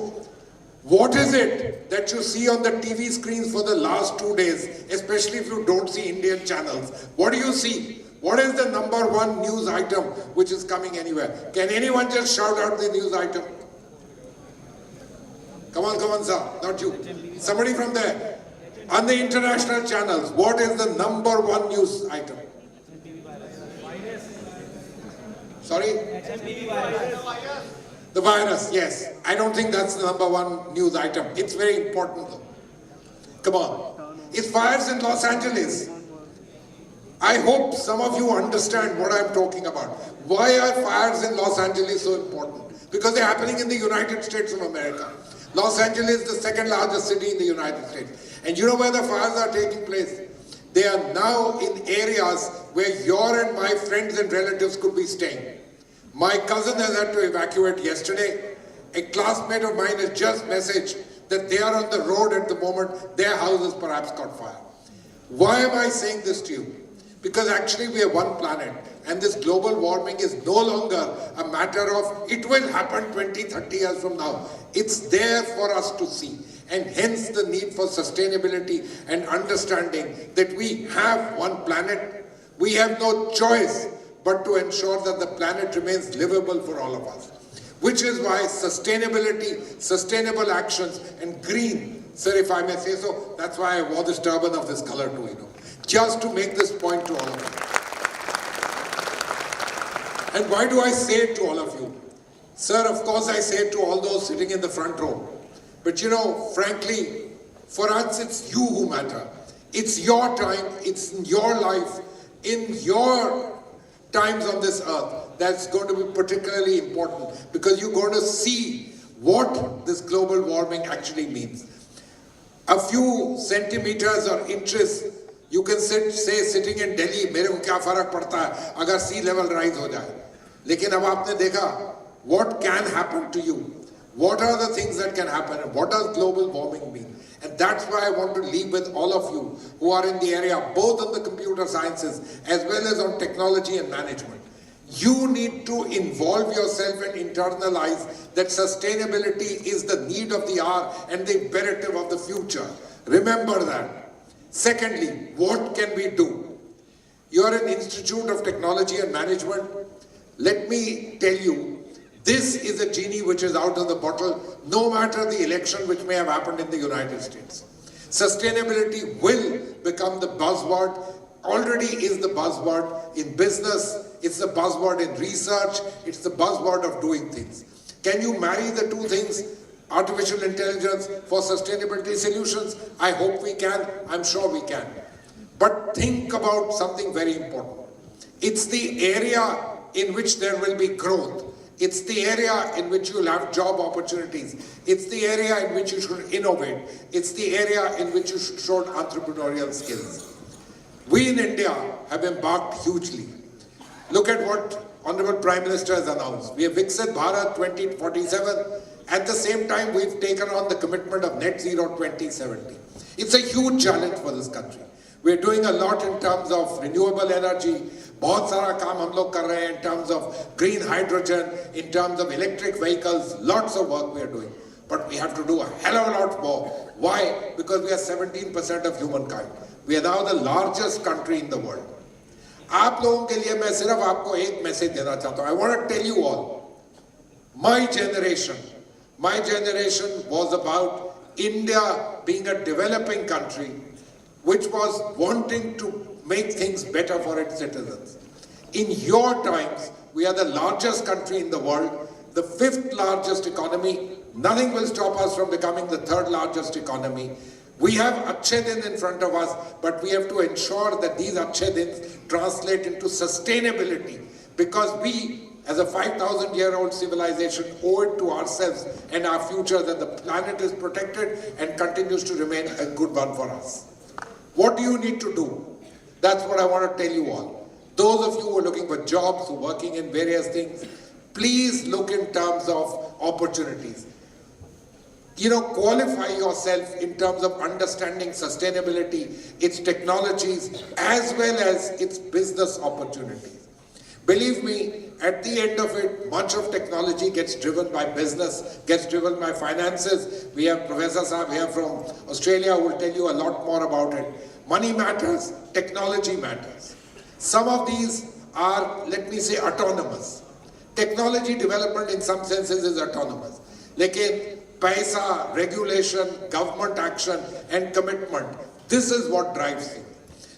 what is it that you see on the TV screens for the last 2 days, especially if you don't see Indian channels? What do you see? What is the #1 news item which is coming anywhere? Can anyone just shout out the news item? Come on, sir, not you. Somebody from there. On the international channels, what is the #1 news item? Sorry? The virus, yes. I don't think that's the #1 news item. It's very important though. Come on. It's fires in Los Angeles. I hope some of you understand what I'm talking about. Why are fires in Los Angeles so important? Because they're happening in the United States of America. Los Angeles is the second largest city in the United States. And you know where the fires are taking place? They are now in areas where your and my friends and relatives could be staying. My cousin has had to evacuate yesterday. A classmate of mine has just messaged that they are on the road at the moment. Their house has perhaps caught fire. Why am I saying this to you? Because actually we have one planet, and this global warming is no longer a matter of it will happen 20, 30 years from now. It's there for us to see. And hence the need for sustainability and understanding that we have one planet. We have no choice but to ensure that the planet remains livable for all of us. Which is why sustainability, sustainable actions, and green Sir, if I may say so, that's why I wore this turban of this color too, just to make this point to all of you. And why do I say it to all of you? Sir, of course I say it to all those sitting in the front row. But frankly, for us it's you who matter. It's your time, it's in your life, in your times on this earth that's going to be particularly important, because you're going to see what this global warming actually means. A few centimeters or inches, you can say sitting in Delhi, मेरे को क्या फर्क पड़ता है अगर sea level rise हो जाए. लेकिन अब आपने देखा, what can happen to you? What are the things that can happen? And what does global warming mean? And that's why I want to leave with all of you who are in the area, both on the computer sciences as well as on technology and management. You need to involve yourself and internalize that sustainability is the need of the hour and the imperative of the future. Remember that. Secondly, what can we do? You are an Institute of Technology and Management. Let me tell you, this is a genie which is out of the bottle, no matter the election which may have happened in the United States. Sustainability will become the buzzword, already is the buzzword in business, it's the buzzword in research, it's the buzzword of doing things. Can you marry the two things? Artificial intelligence for sustainability solutions? I hope we can, I'm sure we can. But think about something very important. It's the area in which there will be growth. It's the area in which you'll have job opportunities. It's the area in which you should innovate. It's the area in which you should show entrepreneurial skills. We in India have embarked hugely. Look at what Honorable Prime Minister has announced. We have Viksit Bharat 2047. At the same time, we've taken on the commitment of net zero 2070. It's a huge challenge for this country. We're doing a lot in terms of renewable energy. बहुत सारा काम हम लोग कर रहे हैं in terms of green hydrogen, in terms of electric vehicles, lots of work we are doing. But we have to do a hell of a lot more. Why? Because we are 17% of humankind. We are now the largest country in the world. आप लोगों के लिए मैं सिर्फ आपको एक message देना चाहता हूँ. I want to tell you all, my generation was about India being a developing country which was wanting to make things better for its citizens. In your times, we are the largest country in the world, the 5th largest economy. Nothing will stop us from becoming the 3rd largest economy. We have Achhe Din in front of us, but we have to ensure that these Achhe Dins translate into sustainability, because we, as a 5,000-year-old civilization, owe it to ourselves and our future that the planet is protected and continues to remain a good one for us. What do you need to do? That's what I want to tell you all. Those of you who are looking for jobs, who are working in various things, please look in terms of opportunities. Qualify yourself in terms of understanding sustainability, its technologies, as well as its business opportunities. Believe me, at the end of it, much of technology gets driven by business, gets driven by finances. We have Professor Saab here from Australia who will tell you a lot more about it. Money matters, technology matters. Some of these are, let me say, autonomous. Technology development in some senses is autonomous. Lekin paisa, regulation, government action and commitment, this is what drives things.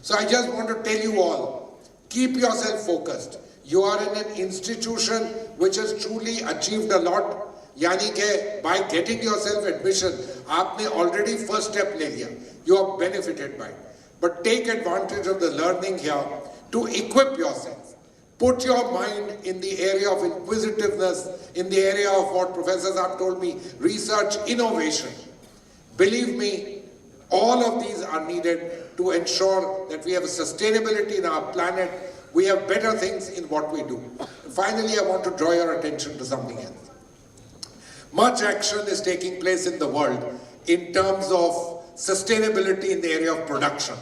So I just want to tell you all, keep yourself focused. You are in an institution which has truly achieved a lot. Yani ke by getting yourself admission, aapne already first step le liya. You are benefited by it. But take advantage of the learning here to equip yourself. Put your mind in the area of inquisitiveness, in the area of what Professor Saab told me, research, innovation. Believe me, all of these are needed to ensure that we have a sustainability in our planet. We have better things in what we do. Finally, I want to draw your attention to something else. Much action is taking place in the world in terms of sustainability in the area of production.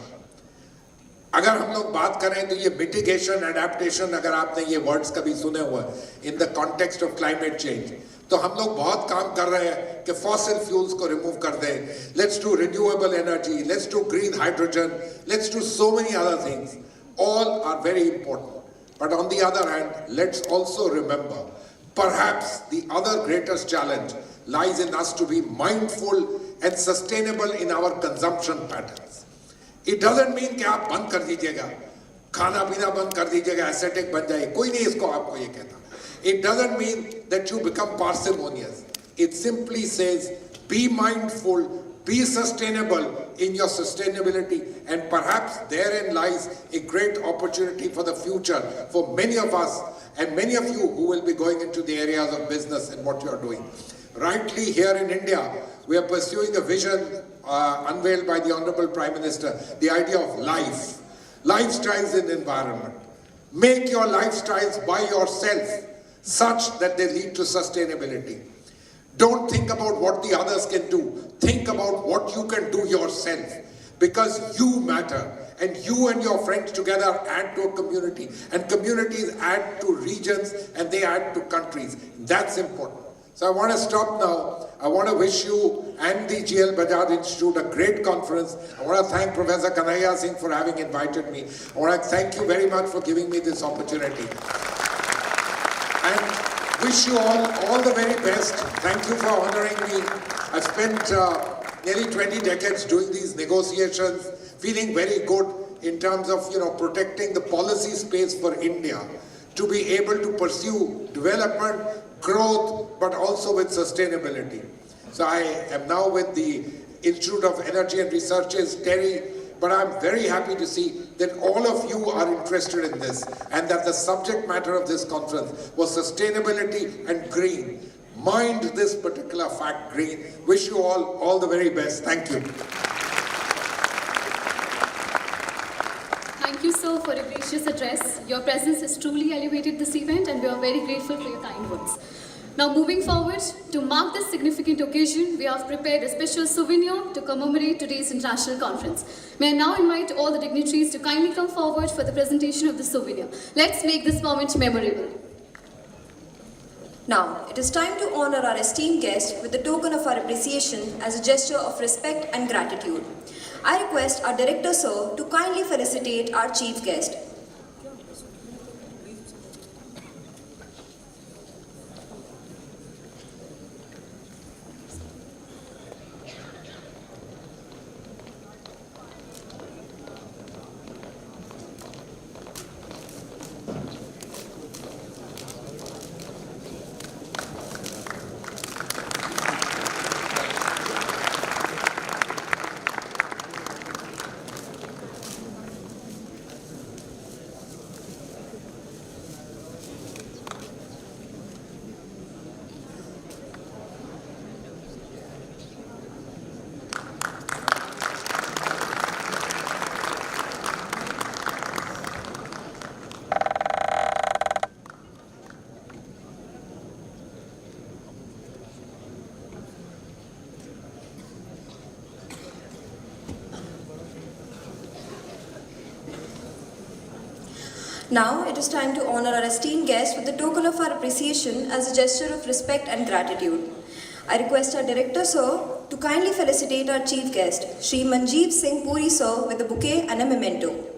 अगर हम लोग बात करें तो ये mitigation, adaptation, अगर आपने ये words कभी सुने हुए in the context of climate change, तो हम लोग बहुत काम कर रहे हैं कि fossil fuels को remove कर दें. Let's do renewable energy, let's do green hydrogen, let's do so many other things. All are very important. But on the other hand, let's also remember, perhaps the other greatest challenge lies in us to be mindful and sustainable in our consumption patterns. It doesn't mean कि आप बंद कर दीजिएगा, खाना पीना बंद कर दीजिएगा, ascetic बन जाइए, कोई नहीं इसको आपको ये कहता. It doesn't mean that you become parsimonious. It simply says be mindful, be sustainable in your sustainability, and perhaps therein lies a great opportunity for the future for many of us and many of you who will be going into the areas of business and what you are doing. Rightly here in India, we are pursuing a vision unveiled by the Honorable Prime Minister, the idea of life, lifestyles in environment. Make your lifestyles by yourself such that they lead to sustainability. Don't think about what the others can do. Think about what you can do yourself, because you matter, and you and your friends together add to a community, and communities add to regions, and they add to countries. That's important. So I want to stop now. I want to wish you and the GLBITM Institute a great conference. I want to thank Professor Kanhaiya Singh for having invited me. I want to thank you very much for giving me this opportunity. And wish you all the very best. Thank you for honoring me. I've spent nearly 20 decades doing these negotiations, feeling very good in terms of protecting the policy space for India to be able to pursue development, growth, but also with sustainability. So I am now with the Institute of Energy and Researches, Terry, but I'm very happy to see that all of you are interested in this, and that the subject matter of this conference was sustainability and green. Mind this particular fact, green. Wish you all the very best. Thank you. Thank you, sir, for a gracious address. Your presence has truly elevated this event, and we are very grateful for your kind words. Now, moving forward, to mark this significant occasion, we have prepared a special souvenir to commemorate today's international conference. May I now invite all the dignitaries to kindly come forward for the presentation of the souvenir. Let's make this moment memorable. Now, it is time to honor our esteemed guest with a token of our appreciation as a gesture of respect and gratitude. I request our Director, sir, to kindly felicitate our chief guest. Now, it is time to honor our esteemed guest with a token of our appreciation as a gesture of respect and gratitude. I request our Director, sir, to kindly felicitate our chief guest, Shri Manjeev Singh Puri, sir, with a bouquet and a memento.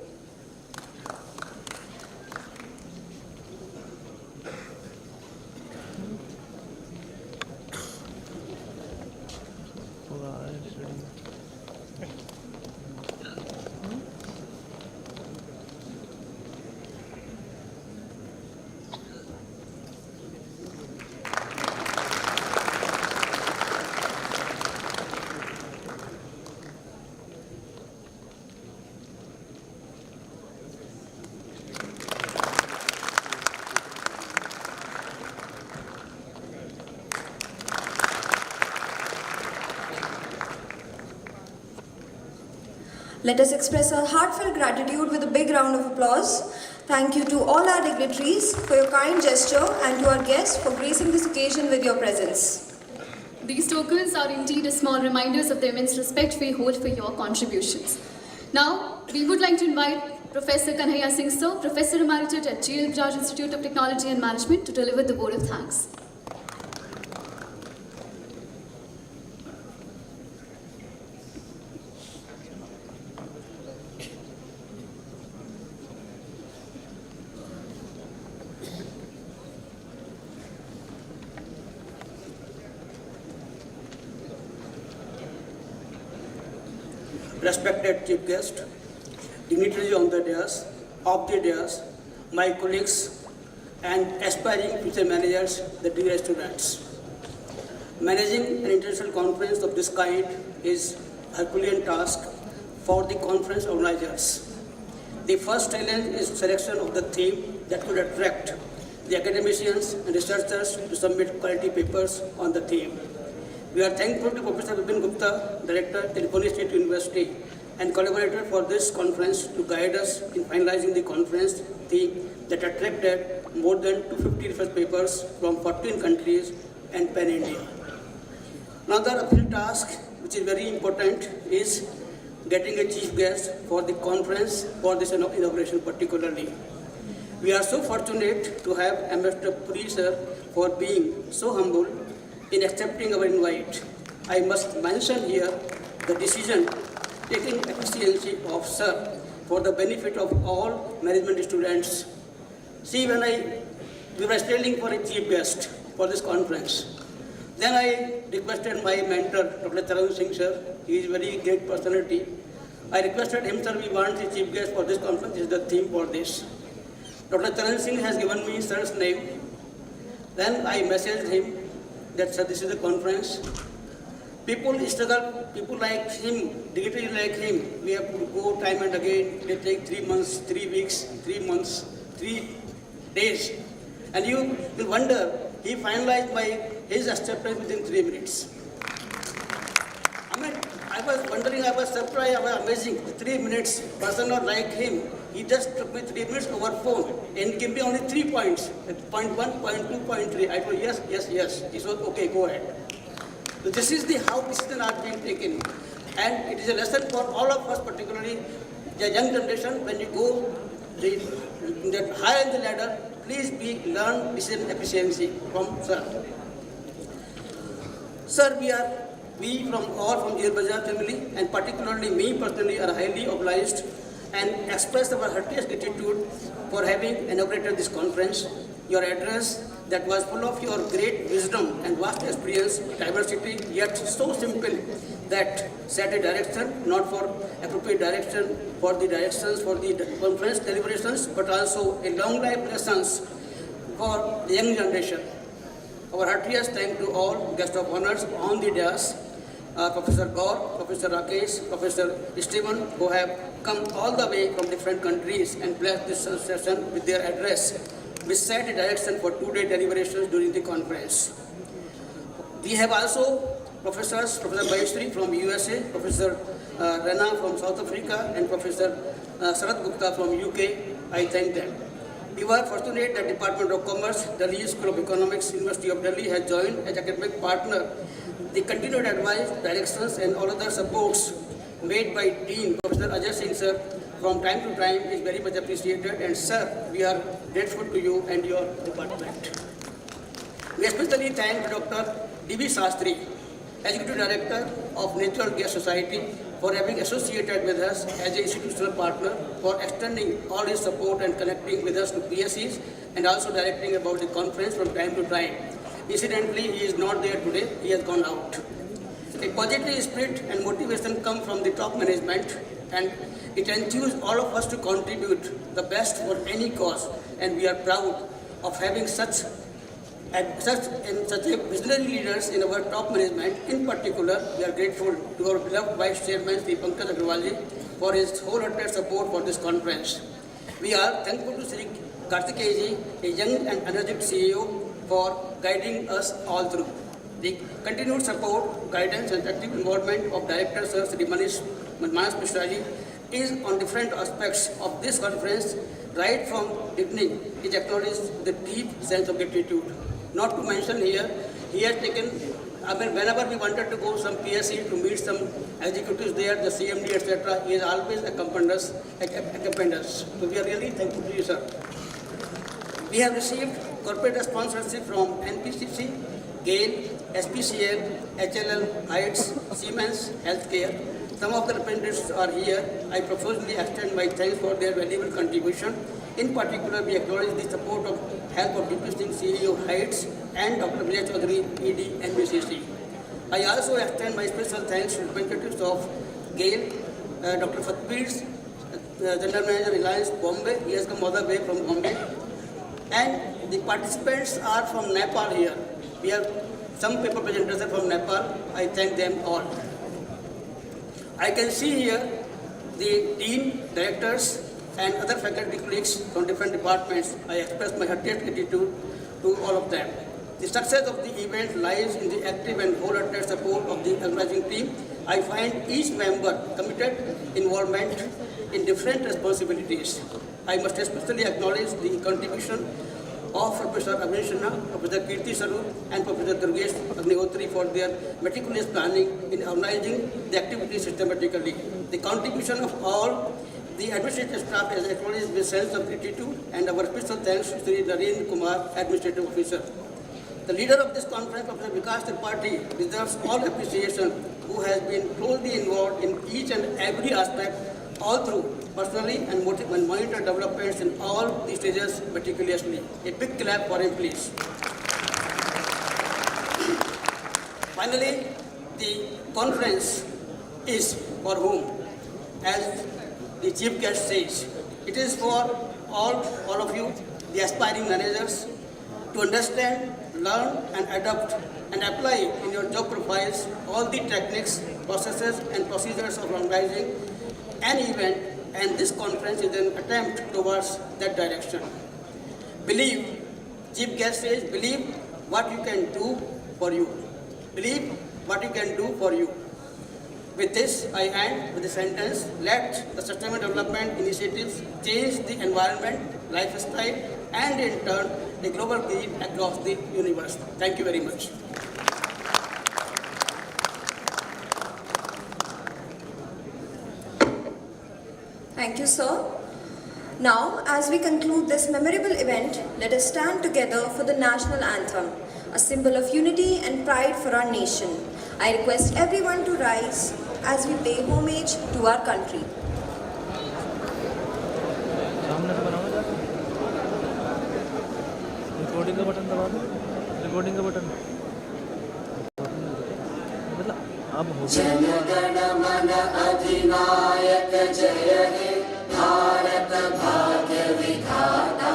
Let us express our heartfelt gratitude with a big round of applause. Thank you to all our dignitaries for your kind gesture, and to our guests for gracing this occasion with your presence. These tokens are indeed small reminders of the immense respect we hold for your contributions. Now, we would like to invite Professor Kanhaiya Singh, sir, Professor Emeritus at GLBITM Institute of Technology and Management, to deliver the vote of thanks. respected chief guest, dignitaries on the dais, off the dais, my colleagues, and aspiring future managers, the dear students. Managing an international conference of this kind is a Herculean task for the conference organizers. The first challenge is selection of the theme that could attract the academicians and researchers to submit quality papers on the theme. We are thankful to Professor Vipin Gupta, Director, California State University, and collaborator for this conference to guide us in finalizing the conference theme that attracted more than 250 research papers from 14 countries and pan-India. Another official task, which is very important, is getting a chief guest for the conference for this inauguration particularly. We are so fortunate to have Ambassador Puri sir for being so humble in accepting our invite. I must mention here the decision taking efficiency of sir for the benefit of all management students. See, when we were studying for a chief guest for this conference, then I requested my mentor, Dr. Charan Singh sir. He is a very great personality. I requested him, sir, we want the chief guest for this conference. This is the theme for this. Dr. Charan Singh has given me sir's name. Then I messaged him that, sir, this is the conference. People struggle, people like him, dignitaries like him, we have to go time and again. They take 3 months, 3 weeks, 3 months, 3 days. And you will wonder, he finalized his acceptance within 3 minutes. I was wondering, I was surprised, I was amazing. 3 minutes, person not like him. He just took me 3 minutes over phone and gave me only 3 points. Point 1, point 2, point 3. I told yes, yes, yes. He said, okay, go ahead. So this is how decisions are being taken. And it is a lesson for all of us, particularly the young generation. When you go higher in the ladder, please learn decision efficiency from sir. Sir, we from GLBITM family, and particularly me personally, are highly obliged and express our heartiest gratitude for having inaugurated this conference. Your address that was full of your great wisdom and vast experience, diversity, yet so simple that set a direction, not for appropriate direction, for the directions for the conference deliberations, but also a long life lessons for the young generation. Our heartiest thanks to all guests of honors on the dais, Professor Gaur, Professor Rakesh, Professor Stephen, who have come all the way from different countries and blessed this session with their address, which set a direction for 2-day deliberations during the conference. We have also professors, Professor Baheshri from USA, Professor Rana from South Africa, and Professor Sarat Gupta from UK. I thank them. We were fortunate that Department of Commerce, Delhi School of Economics, University of Delhi has joined as academic partner. The continued advice, directions, and all other supports made by Dean Professor Ajay Singh sir from time to time is very much appreciated. And sir, we are grateful to you and your department. We especially thank Dr. D.B. Sastry, Executive Director of Natural Gas Society, for having associated with us as an institutional partner, for extending all his support and connecting with us to PSCs, and also directing about the conference from time to time. Incidentally, he is not there today, he has gone out. A positive spirit and motivation come from the top management, and it enthuses all of us to contribute the best for any cause, and we are proud of having such visionary leaders in our top management. In particular, we are grateful to our beloved Vice Chairman, Sri Pankaj Agrawalji, for his wholehearted support for this conference. We are thankful to Sri Kartikeji, a young and energetic CEO, for guiding us all through. The continued support, guidance, and active involvement of Director Sir Sri Manas Mishraji is on different aspects of this conference. Right from beginning, is acknowledged with a deep sense of gratitude. Not to mention here, he has taken, whenever we wanted to go some PSC to meet some executives there, the CMD, etc., he has always accompanied us. So we are really thankful to you, sir. We have received corporate sponsorship from NPCC, GAIL, SPCL, HLL, Heights, Siemens, Healthcare. Some of the representatives are here. I profusely extend my thanks for their valuable contribution. In particular, we acknowledge the support of help of Deputy CEO Heights and Dr. Vijay Chaudhary, ED, NBCC. I also extend my special thanks to representatives of GAIL, Dr. Fatbir, General Manager Reliance Bombay. He has come all the way from Bombay. And the participants are from Nepal here. We have some paper presenters are from Nepal. I thank them all. I can see here the dean, directors, and other faculty colleagues from different departments. I express my heartiest gratitude to all of them. The success of the event lies in the active and wholehearted support of the organizing team. I find each member committed involvement in different responsibilities. I must especially acknowledge the contribution of Professor Abhay Sinha, Professor Kirti Saru, and Professor Durgesh Agnihotri for their meticulous planning in organizing the activities systematically. The contribution of all the administrative staff has acknowledged with sense of gratitude, and our special thanks to Sri Narendra Kumar, Administrative Officer. The leader of this conference, Professor Vikas Tripathi, deserves all appreciation, who has been closely involved in each and every aspect, all through, personally and monitor developments in all the stages meticulously. A big clap for him, please. Finally, the conference is for whom? As the chief guest says, it is for all of you, the aspiring managers, to understand, learn and adapt and apply in your job profiles all the techniques, processes and procedures of organizing an event, and this conference is an attempt towards that direction. Believe, chief guest says, believe what you can do for you. Believe what you can do for you. With this, I end with the sentence, let the sustainable development initiatives change the environment, lifestyle, and in turn, the global green across the universe. Thank you very much. Thank you, sir. Now, as we conclude this memorable event, let us stand together for the national anthem, a symbol of unity and pride for our nation. I request everyone to rise as we pay homage to our country. Recording का button दबा दो recording का button मतलब अब हो जनगण मन अधिनायक जय हे भारत भाग्य विधाता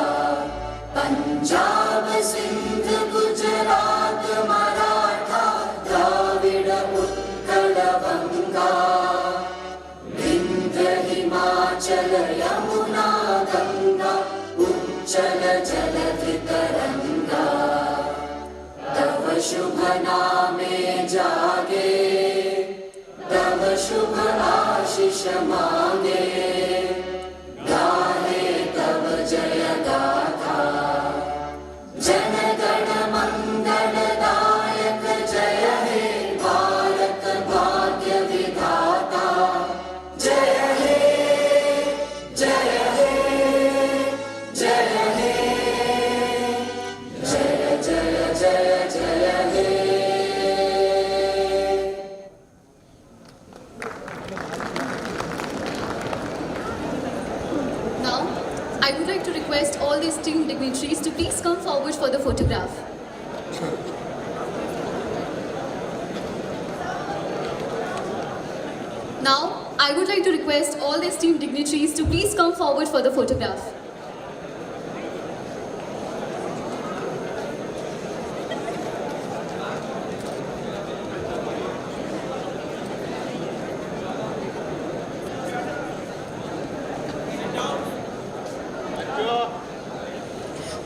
पंजाब सिंध गुजरात मराठा द्राविड़ उत्कल बंगा विंध्य हिमाचल यमुना गंगा उच्चल जलधि तरंगा तव शुभ नामे जागे तव शुभ आशीष मांगे गाहे तव जय गाथा जन गण मंगल दायक जय हे भारत भाग्य विधाता जय हे जय हे जय हे जय जय जय जय हे Now, I would like to request all the esteemed dignitaries to please come forward for the photograph. Now, I would like to request all the esteemed dignitaries to please come forward for the photograph.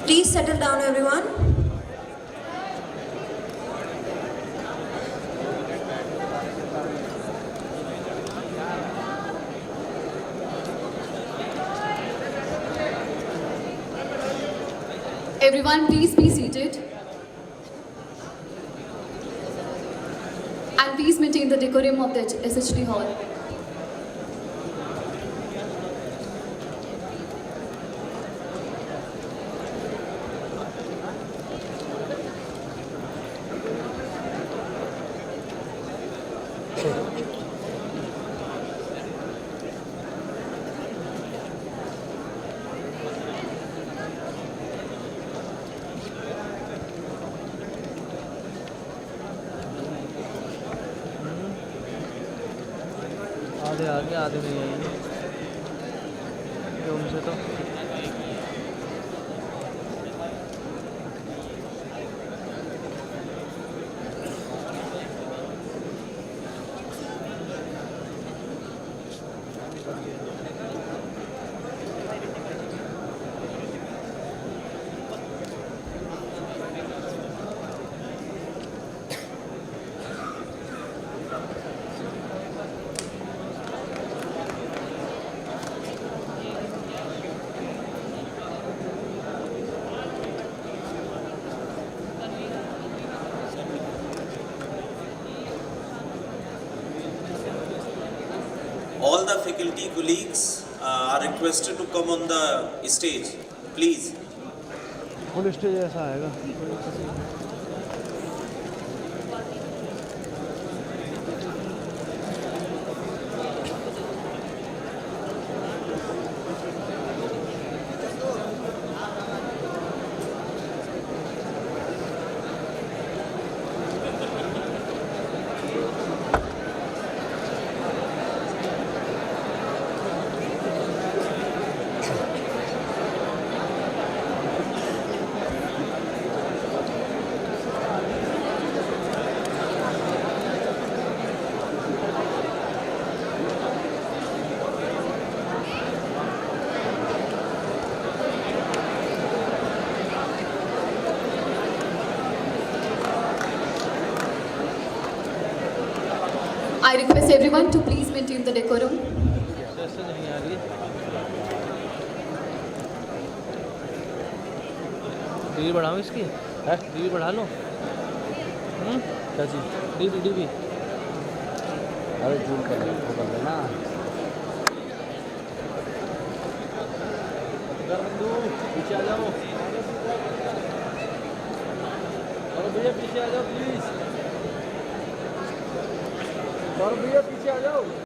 Please settle down, everyone. Everyone, please be seated. And please maintain the decorum of the SHD hall. आधे आ गए, आधे नहीं आएंगे उनसे तो। All the faculty colleagues are requested to come on the stage, please. Full stage ऐसा आएगा। I request everyone to please maintain the decorum. ऐसे नहीं आ रही। डीबी बढ़ाऊँ इसकी? है? डीबी बढ़ा लो। क्या चीज़? डीबी। अरे जूम कर लेना। बंधु पीछे आ जाओ। और भैया पीछे आ जाओ प्लीज। और भैया पीछे आ जाओ।